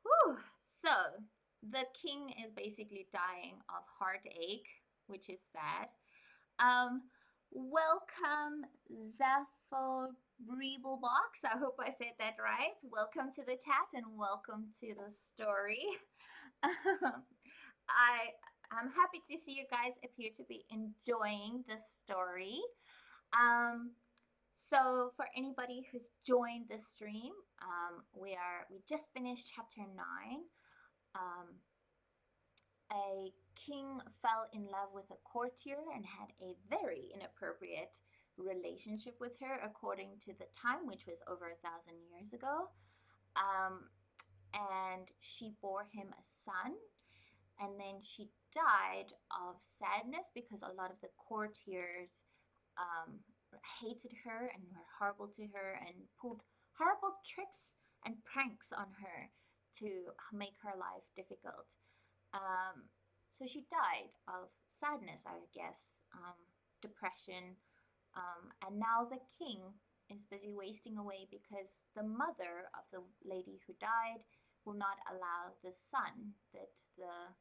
Whew. So the king is basically dying of heartache, which is sad. Um, Welcome, Zaffo Box. I hope I said that right. Welcome to the chat and welcome to the story. I I'm happy to see you guys appear to be enjoying the story. Um, so for anybody who's joined the stream, we just finished chapter 9. Um, a king fell in love with a courtier and had a very inappropriate relationship with her, according to the time, which was over 1,000 years ago. Um, and she bore him a son, and then she died of sadness because a lot of the courtiers um, hated her and were horrible to her and pulled horrible tricks and pranks on her to make her life difficult. Um, so she died of sadness, I guess, depression, and now the king is busy wasting away because the mother of the lady who died will not allow the son that the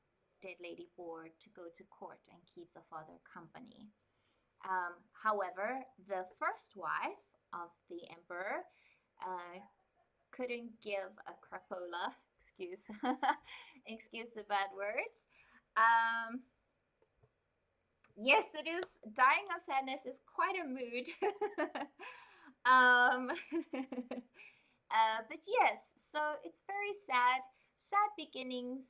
dead lady bore to go to court and keep the father company. However, the first wife of the emperor couldn't give a crapola, excuse excuse the bad words. Um, yes, it is. Dying of sadness is quite a mood. um, but yes, so it's very sad. Sad beginnings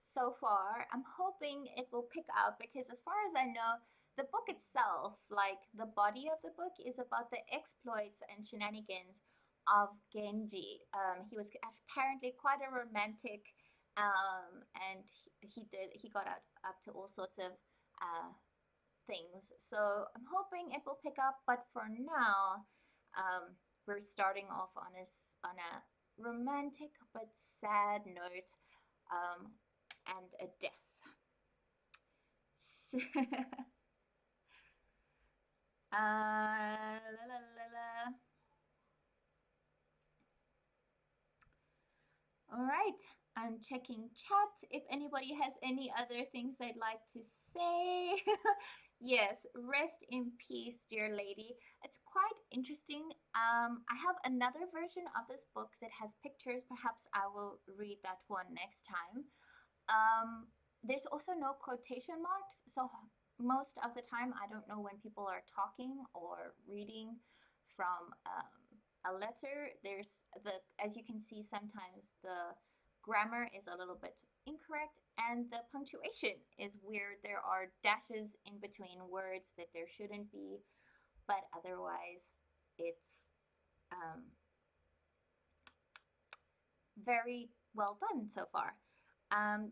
so far. I'm hoping it will pick up because, as far as I know, the book itself, like the body of the book, is about the exploits and shenanigans of Genji. He was apparently quite a romantic, and he got up to all sorts of things. So I'm hoping it will pick up. But for now, we're starting off on a romantic but sad note, and a death. La, la, la, la. All right, I'm checking chat if anybody has any other things they'd like to say. Yes, rest in peace, dear lady. It's quite interesting. I have another version of this book that has pictures. Perhaps I will read that one next time. There's also no quotation marks, so most of the time I don't know when people are talking or reading from a letter. There's as you can see, sometimes the grammar is a little bit incorrect and the punctuation is weird. There are dashes in between words that there shouldn't be, but otherwise it's very well done so far.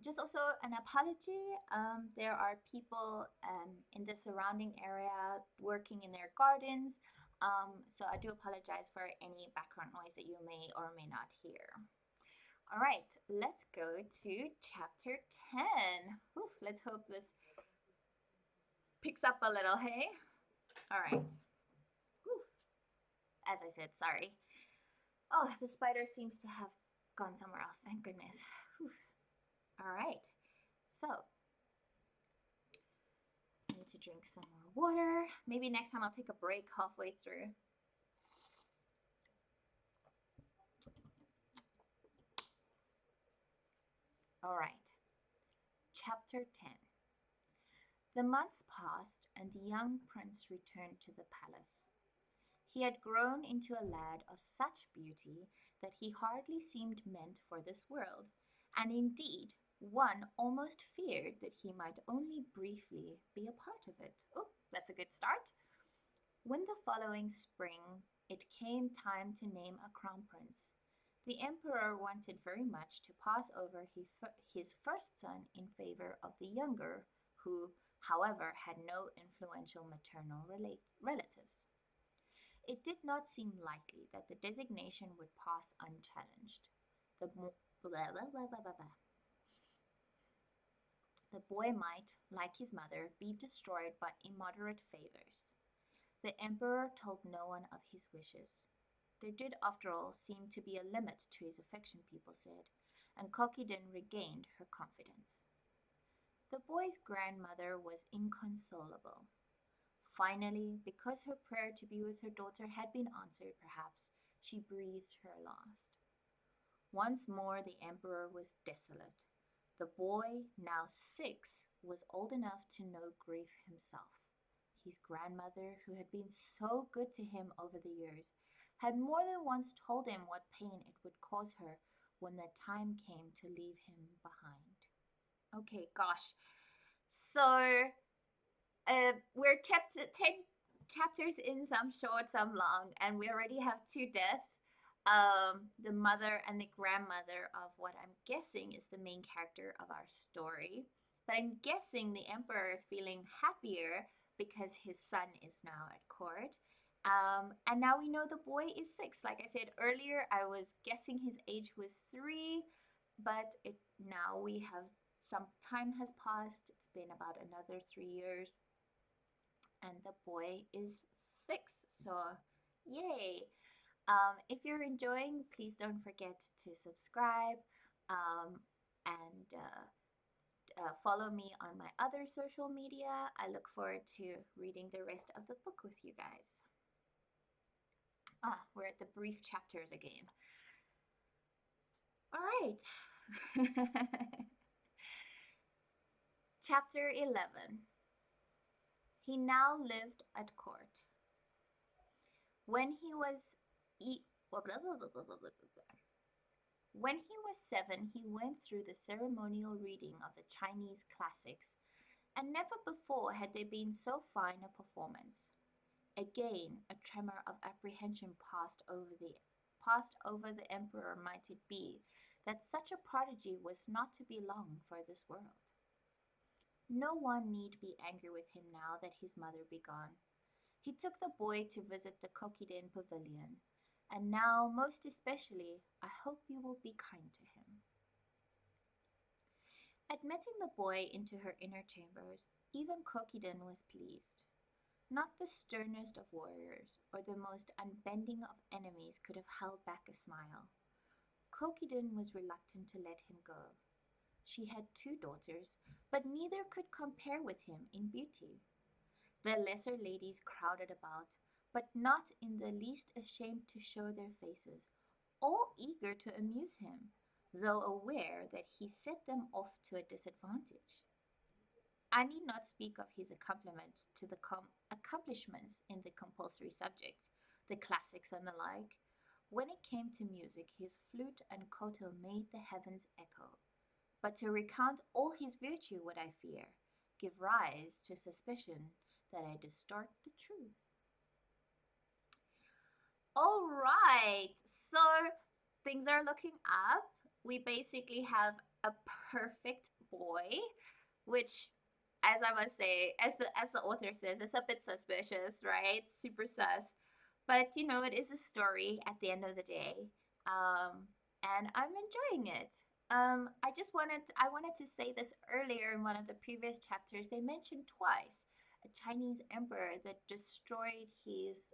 Just also an apology. There are people in the surrounding area working in their gardens. So I do apologize for any background noise that you may or may not hear. All right, let's go to chapter 10. Whew, let's hope this picks up a little, hey? All right. Whew. As I said, sorry. Oh, the spider seems to have gone somewhere else. Thank goodness. Whew. All right, so I need to drink some more water. Maybe next time I'll take a break halfway through. All right, chapter 10. The months passed and the young prince returned to the palace. He had grown into a lad of such beauty that he hardly seemed meant for this world, and indeed One almost feared that he might only briefly be a part of it. Oh, that's a good start. When the following spring it came time to name a crown prince, the emperor wanted very much to pass over his first son in favor of the younger, who, however, had no influential maternal relatives. It did not seem likely that the designation would pass unchallenged. The, blah, blah, blah, blah, blah, blah. The boy might, like his mother, be destroyed by immoderate favors. The emperor told no one of his wishes. There did, after all, seem to be a limit to his affection, people said, and Kokiden regained her confidence. The boy's grandmother was inconsolable. Finally, because her prayer to be with her daughter had been answered, perhaps, she breathed her last. Once more the emperor was desolate. The boy, now 6, was old enough to know grief himself. His grandmother, who had been so good to him over the years, had more than once told him what pain it would cause her when the time came to leave him behind. Okay, gosh. So we're chapter 10 chapters in, some short, some long, and we already have 2 deaths. The mother and the grandmother of what I'm guessing is the main character of our story. But I'm guessing the emperor is feeling happier because his son is now at court. And now we know the boy is 6. Like I said earlier, I was guessing his age was 3, but now we have some time has passed. It's been about another 3 years, and the boy is 6. So, yay! If you're enjoying, please don't forget to subscribe and follow me on my other social media. I look forward to reading the rest of the book with you guys. We're at the brief chapters again. All right. Chapter 11. He now lived at court. When he was When he was 7, he went through the ceremonial reading of the Chinese classics, and never before had there been so fine a performance. Again, a tremor of apprehension passed over the emperor. Might it be that such a prodigy was not to be long for this world? No one need be angry with him now that his mother be gone. He took the boy to visit the Kokiden pavilion, and now, most especially, I hope you will be kind to him. Admitting the boy into her inner chambers, even Kokiden was pleased. Not the sternest of warriors or the most unbending of enemies could have held back a smile. Kokiden was reluctant to let him go. She had 2 daughters, but neither could compare with him in beauty. The lesser ladies crowded about, but not in the least ashamed to show their faces, all eager to amuse him, though aware that he set them off to a disadvantage. I need not speak of his accomplishments in the compulsory subjects, the classics and the like. When it came to music, his flute and koto made the heavens echo. But to recount all his virtue would, I fear, give rise to suspicion that I distort the truth. All right, so things are looking up. We basically have a perfect boy, which, as I must say, as the author says, it's a bit suspicious, right? Super sus. But it is a story at the end of the day, and I'm enjoying it. I wanted to say this earlier in one of the previous chapters. They mentioned twice a Chinese emperor that destroyed his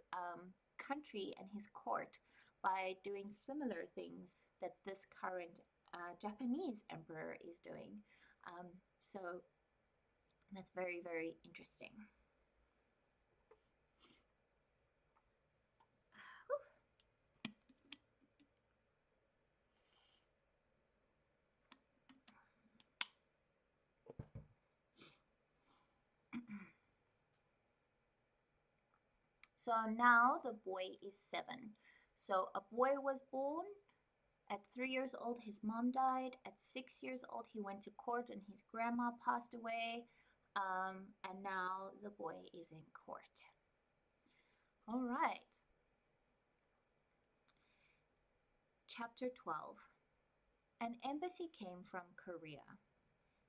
country and his court by doing similar things that this current Japanese emperor is doing. So that's very, very interesting. So now the boy is 7. So a boy was born, At 3 years old, his mom died. At 6 years old, he went to court and his grandma passed away. And now the boy is in court. All right. Chapter 12. An embassy came from Korea.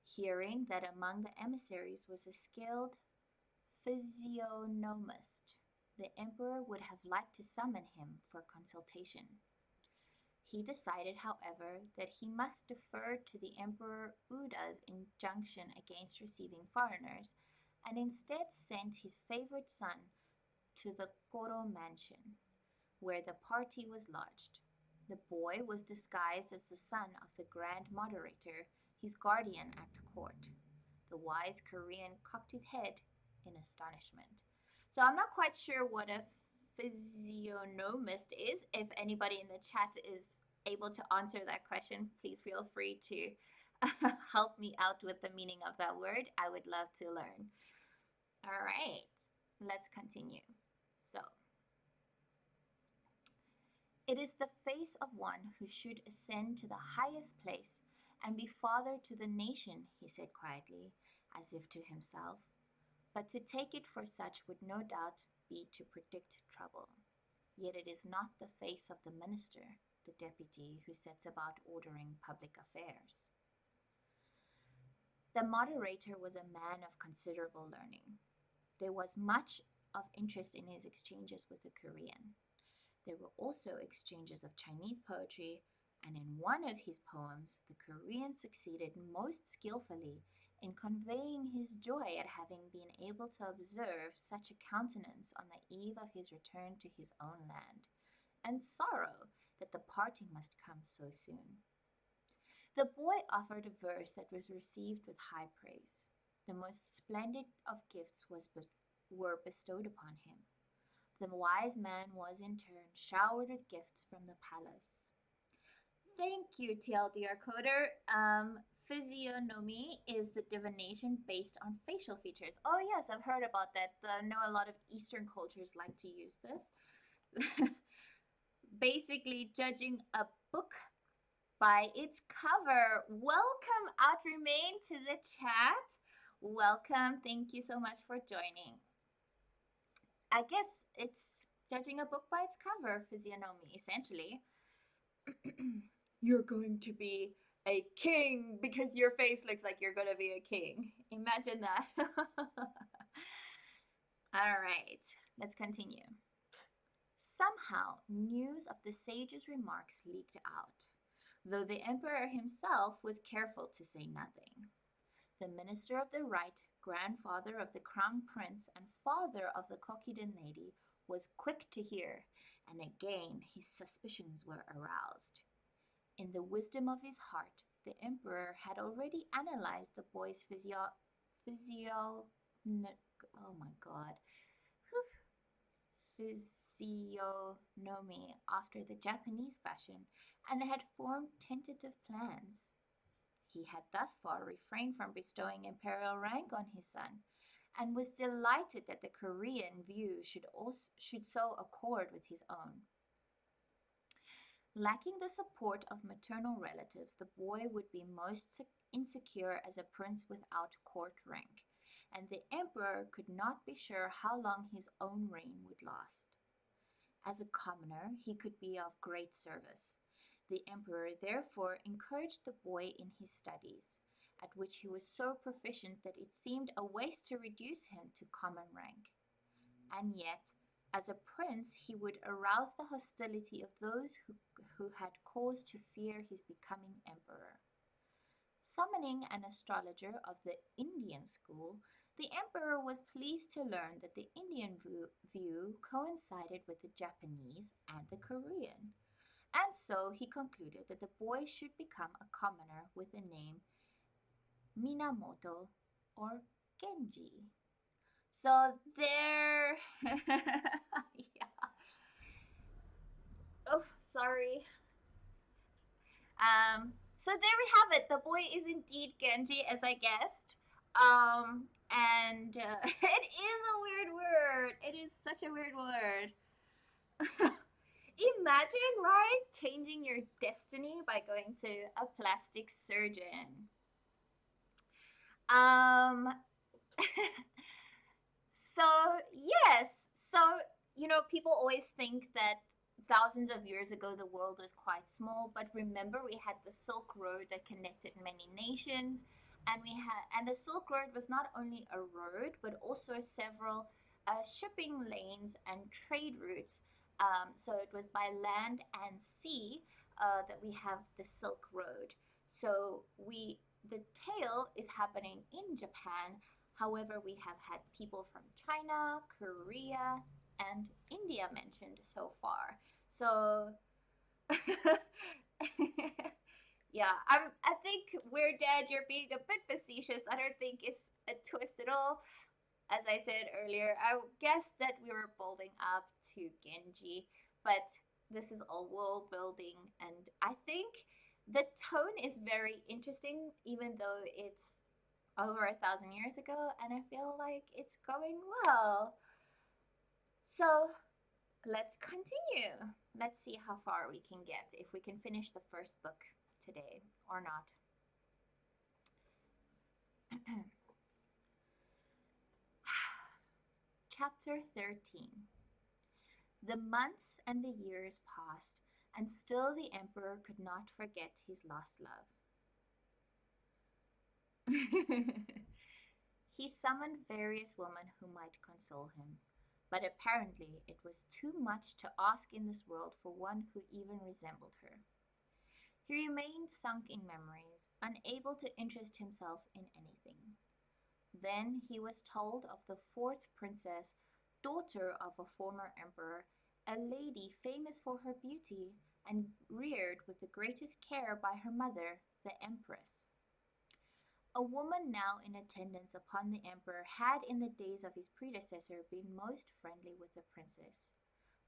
Hearing that among the emissaries was a skilled physiognomist, the emperor would have liked to summon him for consultation. He decided, however, that he must defer to the Emperor Uda's injunction against receiving foreigners, and instead sent his favorite son to the Koro mansion, where the party was lodged. The boy was disguised as the son of the Grand Moderator, his guardian at court. The wise Korean cocked his head in astonishment. So I'm not quite sure what a physiognomist is. If anybody in the chat is able to answer that question, please feel free to help me out with the meaning of that word. I would love to learn. All right, let's continue. So, it is the face of one who should ascend to the highest place and be father to the nation, he said quietly, as if to himself. But to take it for such would no doubt be to predict trouble. Yet it is not the face of the minister, the deputy, who sets about ordering public affairs. The moderator was a man of considerable learning. There was much of interest in his exchanges with the Korean. There were also exchanges of Chinese poetry, and in one of his poems, the Korean succeeded most skillfully in conveying his joy at having been able to observe such a countenance on the eve of his return to his own land, and sorrow that the parting must come so soon. The boy offered a verse that was received with high praise. The most splendid of gifts were bestowed upon him. The wise man was in turn showered with gifts from the palace. Thank you, TLDR Coder. Physiognomy is the divination based on facial features. Oh yes, I've heard about that. I know a lot of Eastern cultures like to use this. Basically, judging a book by its cover. Welcome, Outremain, to the chat. Welcome. Thank you so much for joining. I guess it's judging a book by its cover, physiognomy, essentially. You're going to be a king because your face looks like you're going to be a king. Imagine that. All right, let's continue. Somehow, news of the sage's remarks leaked out, though the emperor himself was careful to say nothing. The minister of the right, grandfather of the crown prince, and father of the Kokiden lady, was quick to hear, and again his suspicions were aroused. In the wisdom of his heart, the emperor had already analyzed the boy's physiognomy after the Japanese fashion, and had formed tentative plans. He had thus far refrained from bestowing imperial rank on his son, and was delighted that the Korean view should so accord with his own. Lacking the support of maternal relatives, the boy would be most insecure as a prince without court rank, and the emperor could not be sure how long his own reign would last. As a commoner, he could be of great service. The emperor therefore encouraged the boy in his studies, at which he was so proficient that it seemed a waste to reduce him to common rank. And yet, as a prince, he would arouse the hostility of those who had cause to fear his becoming emperor. Summoning an astrologer of the Indian school, the emperor was pleased to learn that the Indian view coincided with the Japanese and the Korean, and so he concluded that the boy should become a commoner with the name Minamoto or Gengi. So there, yeah. Oh, sorry. So there we have it. The boy is indeed Genji, as I guessed. And it is a weird word. It is such a weird word. Imagine, right? Changing your destiny by going to a plastic surgeon. Um, so, yes. So, people always think that thousands of years ago the world was quite small, but remember we had the Silk Road that connected many nations, and the Silk Road was not only a road but also several shipping lanes and trade routes. So it was by land and sea that we have the Silk Road. So the tale is happening in Japan. However, we have had people from China, Korea, and India mentioned so far. So yeah, I think we're dead. You're being a bit facetious. I don't think it's a twist at all. As I said earlier, I guess that we were building up to Genji, but this is all world building, and I think the tone is very interesting, even though it's over 1,000 years ago, and I feel like it's going well. So let's continue. Let's see how far we can get, if we can finish the first book today or not. Chapter 13. The months and the years passed, and still the emperor could not forget his lost love. He summoned various women who might console him, but apparently it was too much to ask in this world for one who even resembled her. He remained sunk in memories, unable to interest himself in anything. Then he was told of the fourth princess, daughter of a former emperor, a lady famous for her beauty and reared with the greatest care by her mother, the empress. A woman now in attendance upon the emperor had in the days of his predecessor been most friendly with the princess,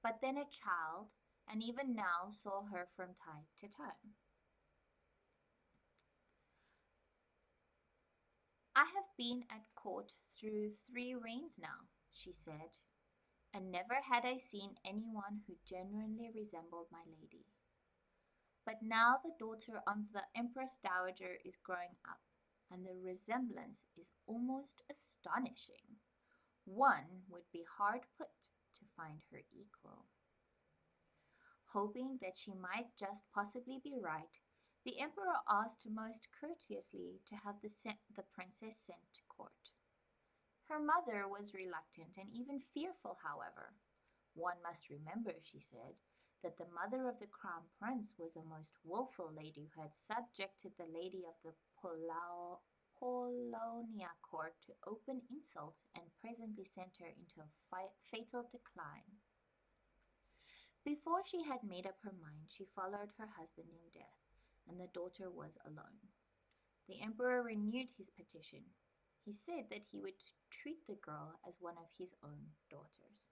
but then a child, and even now saw her from time to time. I have been at court through 3 reigns now, she said, and never had I seen anyone who genuinely resembled my lady. But now the daughter of the Empress Dowager is growing up, and the resemblance is almost astonishing. One would be hard put to find her equal. Hoping that she might just possibly be right, the emperor asked most courteously to have the princess sent to court. Her mother was reluctant and even fearful, however. One must remember, she said, that the mother of the crown prince was a most wilful lady who had subjected the lady of the Polonia court to open insults and presently sent her into a fatal decline. Before she had made up her mind, she followed her husband in death, and the daughter was alone. The emperor renewed his petition. He said that he would treat the girl as one of his own daughters.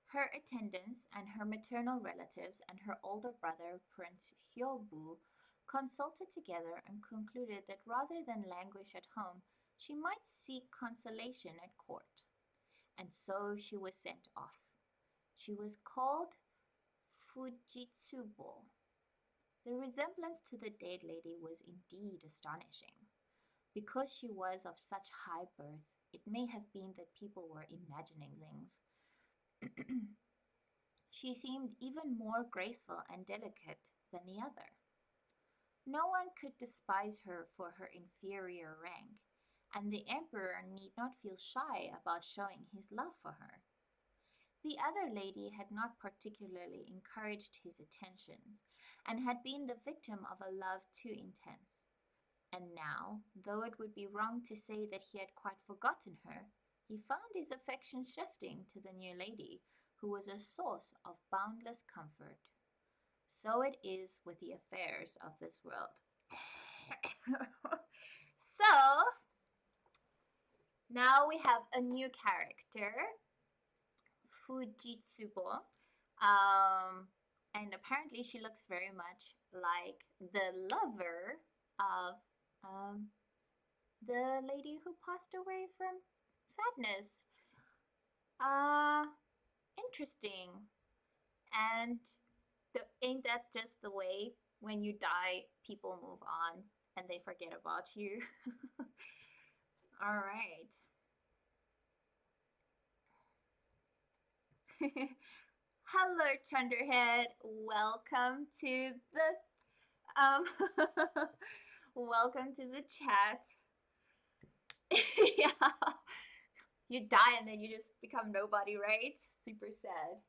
Her attendants and her maternal relatives and her older brother, Prince Hyobu, consulted together and concluded that rather than languish at home, she might seek consolation at court. And so she was sent off. She was called Fujitsubo. The resemblance to the dead lady was indeed astonishing. Because she was of such high birth, it may have been that people were imagining things. She seemed even more graceful and delicate than the other. No one could despise her for her inferior rank, and the emperor need not feel shy about showing his love for her. The other lady had not particularly encouraged his attentions, and had been the victim of a love too intense. And now, though it would be wrong to say that he had quite forgotten her, he found his affections shifting to the new lady, who was a source of boundless comfort. So it is with the affairs of this world. So, now we have a new character, Fujitsubo. Um, and apparently she looks very much like the lover of um, the lady who passed away from sadness. Uh, interesting. And ain't that just the way when you die, people move on and they forget about you? All right. Hello, Chunderhead. Welcome to the welcome to the chat. Yeah, you die and then you just become nobody, right? Super sad.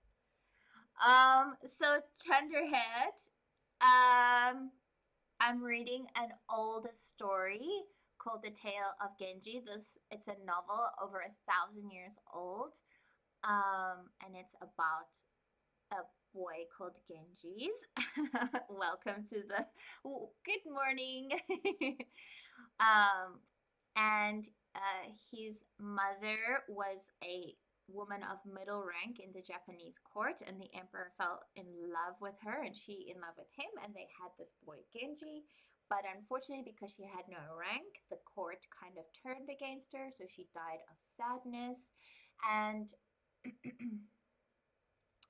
So Chunderhead, I'm reading an old story called The Tale of Genji. It's a novel over 1,000 years old. And it's about a boy called Genji's. Welcome to the good morning. um, and his mother was a woman of middle rank in the Japanese court, and the emperor fell in love with her, and she in love with him, and they had this boy Genji. But unfortunately, because she had no rank, the court kind of turned against her, so she died of sadness. And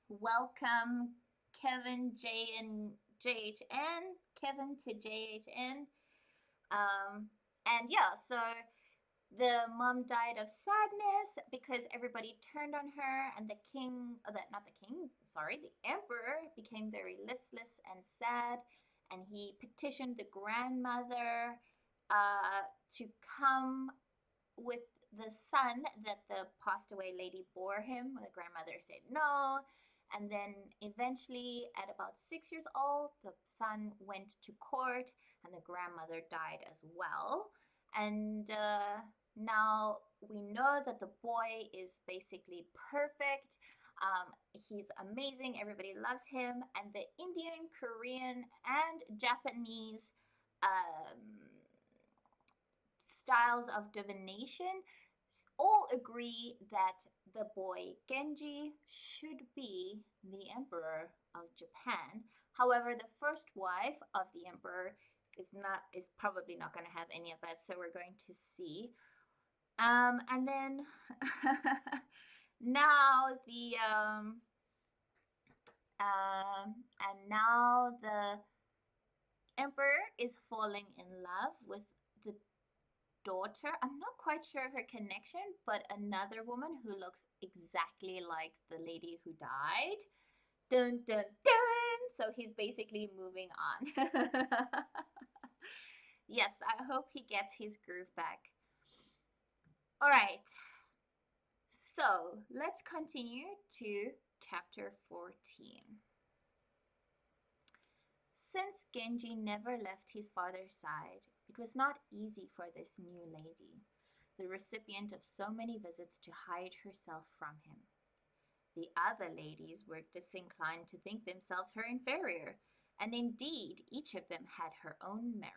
welcome, Kevin J and JHN, Kevin to JHN. And yeah, so the mom died of sadness because everybody turned on her, and the king, not the king, sorry, the emperor became very listless and sad, and he petitioned the grandmother to come with the son that the passed away lady bore him. The grandmother said no. And then eventually, at about 6 years old, the son went to court and the grandmother died as well. And now we know that the boy is basically perfect. He's amazing. Everybody loves him. And the Indian, Korean, and Japanese styles of divination all agree that the boy Genji should be the emperor of Japan. However, the first wife of the emperor is probably not going to have any of that, so we're going to see. And then now the emperor is falling in love with the daughter. I'm not quite sure her connection, but another woman who looks exactly like the lady who died. Dun dun dun! So he's basically moving on. Yes, I hope he gets his groove back. All right. So let's continue to chapter 14. Since Genji never left his father's side, it was not easy for this new lady, the recipient of so many visits, to hide herself from him. The other ladies were disinclined to think themselves her inferior, and indeed each of them had her own merits.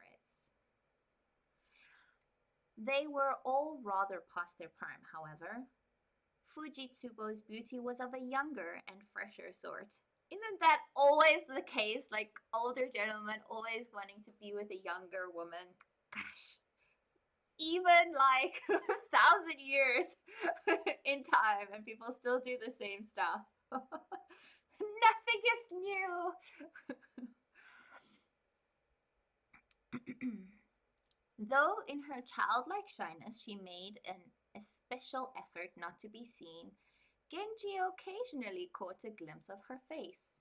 They were all rather past their prime, however. Fujitsubo's beauty was of a younger and fresher sort. Isn't that always the case? Like older gentlemen always wanting to be with a younger woman. Gosh, even like 1,000 years in time, and people still do the same stuff. Nothing is new. Though in her childlike shyness she made an especial effort not to be seen, Genji occasionally caught a glimpse of her face.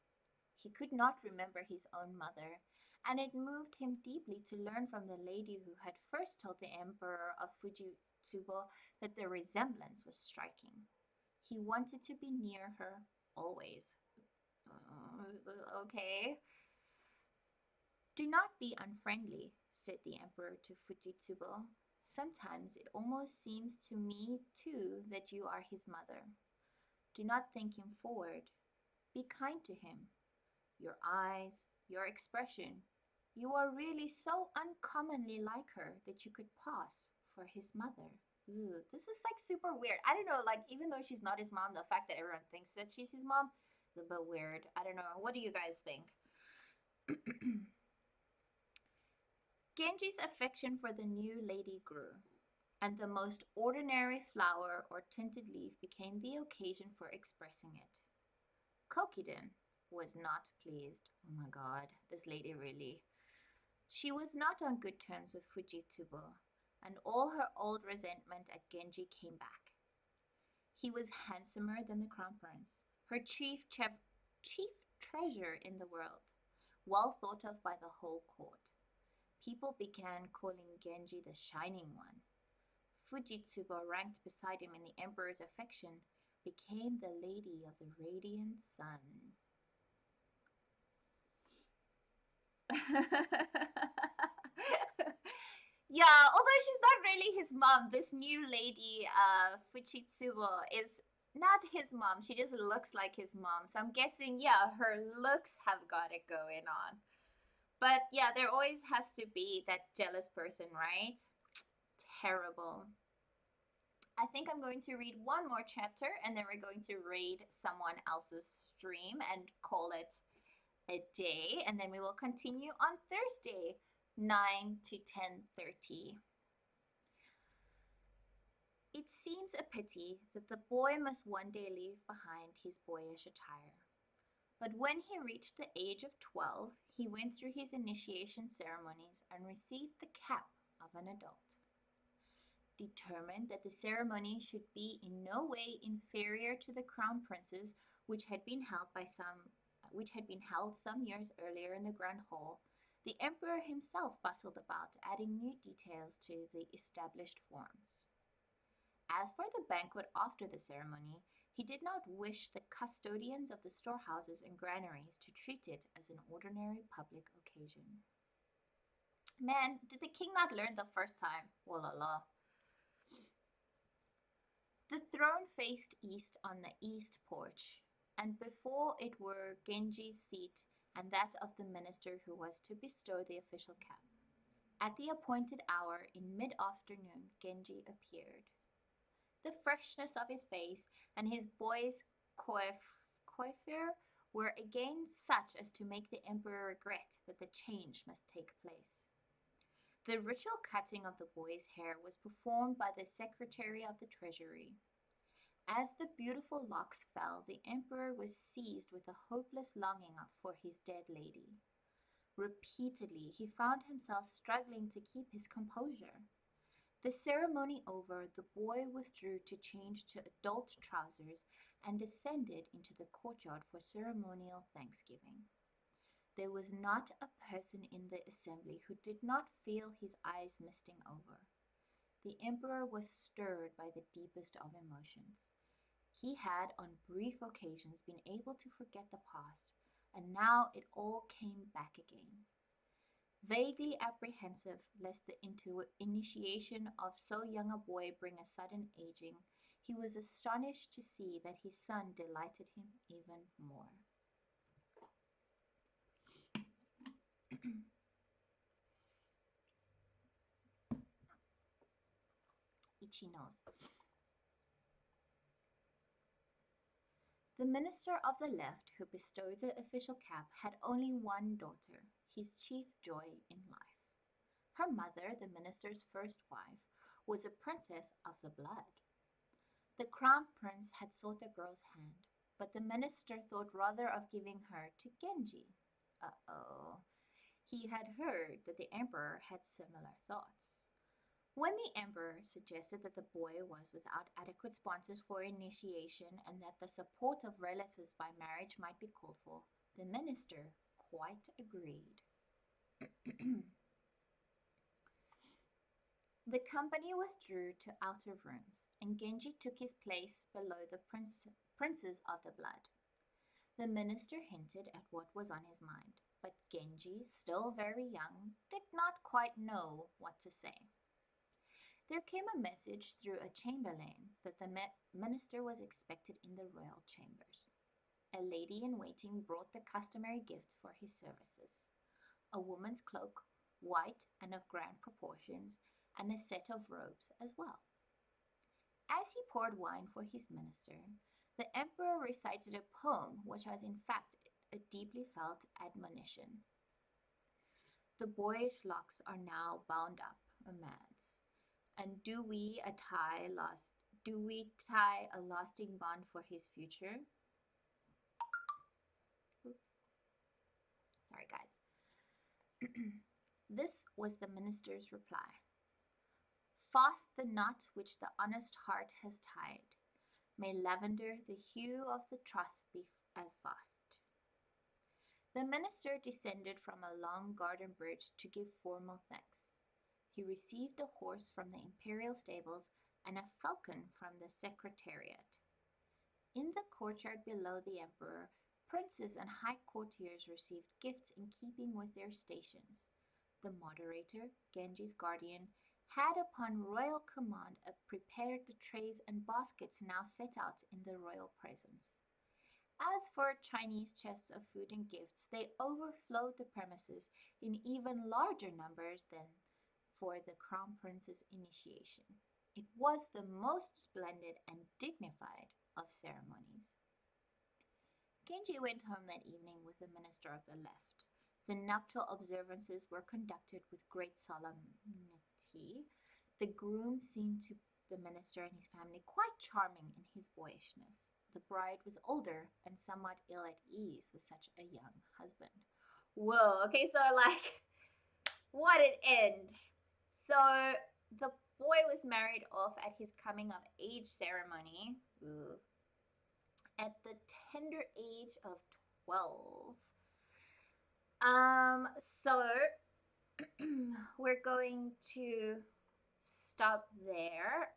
He could not remember his own mother, and it moved him deeply to learn from the lady who had first told the emperor of Fujitsubo that the resemblance was striking. He wanted to be near her always. Okay. Do not be unfriendly, said the emperor to Fujitsubo. Sometimes it almost seems to me, too, that you are his mother. Do not think him forward. Be kind to him. Your eyes, your expression. You are really so uncommonly like her that you could pass for his mother. Ooh, this is like super weird. I don't know, like even though she's not his mom, the fact that everyone thinks that she's his mom is a bit weird. I don't know. What do you guys think? Genji's affection for the new lady grew, and the most ordinary flower or tinted leaf became the occasion for expressing it. Kokiden was not pleased. Oh my god, this lady really. She was not on good terms with Fujitsubo, and all her old resentment at Genji came back. He was handsomer than the crown prince, her chief treasure in the world, well thought of by the whole court. People began calling Genji the Shining One. Fujitsubo, ranked beside him in the emperor's affection, became the lady of the radiant sun. Yeah, although she's not really his mom, this new lady, Fujitsubo, is not his mom. She just looks like his mom. So I'm guessing, yeah, her looks have got it going on. But yeah, there always has to be that jealous person, right? Terrible. I think I'm going to read one more chapter and then we're going to read someone else's stream and call it a day, and then we will continue on Thursday 9 to 10:30. It seems a pity that the boy must one day leave behind his boyish attire. But when he reached the age of 12, he went through his initiation ceremonies and received the cap of an adult. Determined that the ceremony should be in no way inferior to the crown prince's, which had been held some years earlier in the Grand Hall, the emperor himself bustled about, adding new details to the established forms. As for the banquet after the ceremony, he did not wish the custodians of the storehouses and granaries to treat it as an ordinary public occasion. Man, did the king not learn the first time? Walala. The throne faced east on the east porch, and before it were Genji's seat and that of the minister who was to bestow the official cap. At the appointed hour in mid-afternoon, Genji appeared. The freshness of his face and his boy's coiffure were again such as to make the emperor regret that the change must take place. The ritual cutting of the boy's hair was performed by the secretary of the treasury. As the beautiful locks fell, the emperor was seized with a hopeless longing for his dead lady. Repeatedly, he found himself struggling to keep his composure. The ceremony over, the boy withdrew to change to adult trousers and descended into the courtyard for ceremonial thanksgiving. There was not a person in the assembly who did not feel his eyes misting over. The emperor was stirred by the deepest of emotions. He had on brief occasions been able to forget the past, and now it all came back again. Vaguely apprehensive lest the initiation of so young a boy bring a sudden aging, he was astonished to see that his son delighted him even more. Ichi knows. The minister of the left who bestowed the official cap had only one daughter, his chief joy in life. Her mother, the minister's first wife, was a princess of the blood. The crown prince had sought the girl's hand, but the minister thought rather of giving her to Genji. Uh-oh. He had heard that the emperor had similar thoughts. When the emperor suggested that the boy was without adequate sponsors for initiation and that the support of relatives by marriage might be called for, the minister quite agreed. The company withdrew to outer rooms, and Genji took his place below the princes of the blood. The minister hinted at what was on his mind, but Genji, still very young, did not quite know what to say. There came a message through a chamberlain that the minister was expected in the royal chambers. A lady in waiting brought the customary gifts for his services: a woman's cloak, white and of grand proportions, and a set of robes as well. As he poured wine for his minister, the emperor recited a poem which was in fact a deeply felt admonition. The boyish locks are now bound up, a man's. And do we tie a lasting bond for his future? Sorry, guys. This was the minister's reply. Fast the knot which the honest heart has tied. May lavender the hue of the truth be as fast. The minister descended from a long garden bridge to give formal thanks. He received a horse from the imperial stables and a falcon from the secretariat. In the courtyard below the emperor, princes and high courtiers received gifts in keeping with their stations. The moderator, Genji's guardian, had upon royal command prepared the trays and baskets now set out in the royal presence. As for Chinese chests of food and gifts, they overflowed the premises in even larger numbers than for the crown prince's initiation. It was the most splendid and dignified of ceremonies. Genji went home that evening with the minister of the left. The nuptial observances were conducted with great solemnity. The groom seemed to the minister and his family quite charming in his boyishness. The bride was older and somewhat ill at ease with such a young husband. Whoa, okay, so like, what an end. So the boy was married off at his coming of age ceremony at the tender age of 12. So we're going to stop there.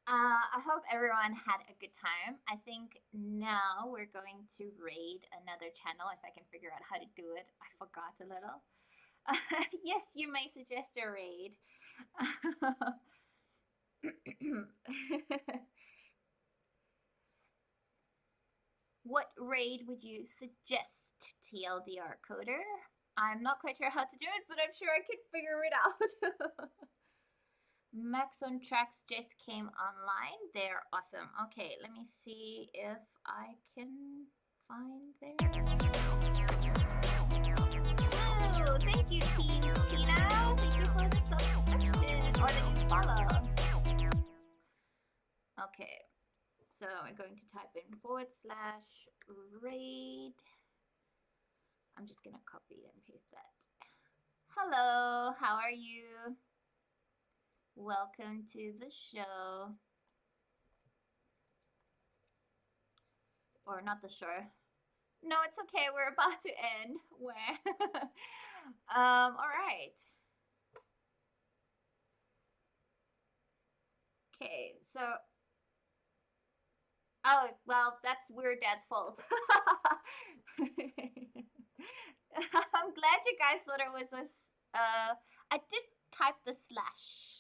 I hope everyone had a good time. I think now we're going to raid another channel if I can figure out how to do it. I forgot a little. Yes, you may suggest a raid. What raid would you suggest, TLDR Coder? I'm not quite sure how to do it, but I'm sure I could figure it out. Max on Tracks just came online. They're awesome. Okay, let me see if I can find theirs. Oh, thank you, Teens Tina. Thank you for the subscription or the new follow. Okay, so I'm going to type in /raid. I'm just gonna copy and paste that. Hello, how are you? Welcome to the show. Or not the show. No, it's okay. We're about to end. Where? All right. Okay, so. Oh, well, that's Weird Dad's fault. I'm glad you guys thought it was a. I did type the slash.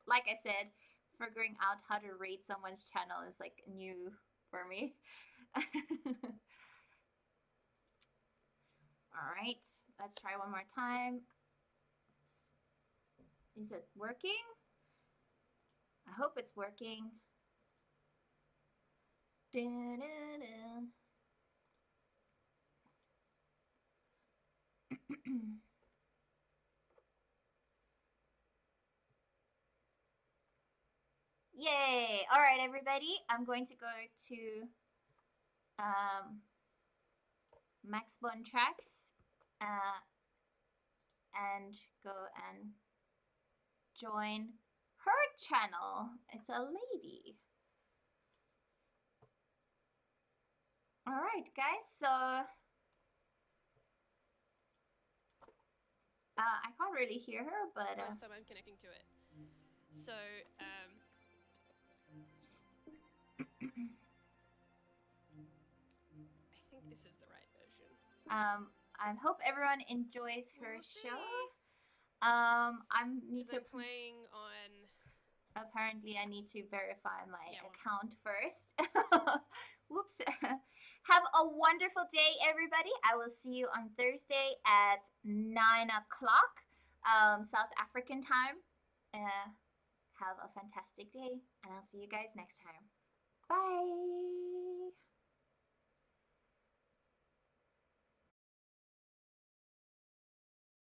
Like I said, figuring out how to rate someone's channel is like new for me. All right, let's try one more time. Is it working? I hope it's working. Da-da-da. Yay! All right, everybody. I'm going to go to Max Bon Tracks and go and join her channel. It's a lady. All right, guys. So I can't really hear her, but first time I'm connecting to it. So I think this is the right version. I hope everyone enjoys her show. I need to playing on. Apparently, I need to verify my account first. Whoops. Have a wonderful day, everybody. I will see you on Thursday at 9 o'clock South African time. Have a fantastic day, and I'll see you guys next time. Bye.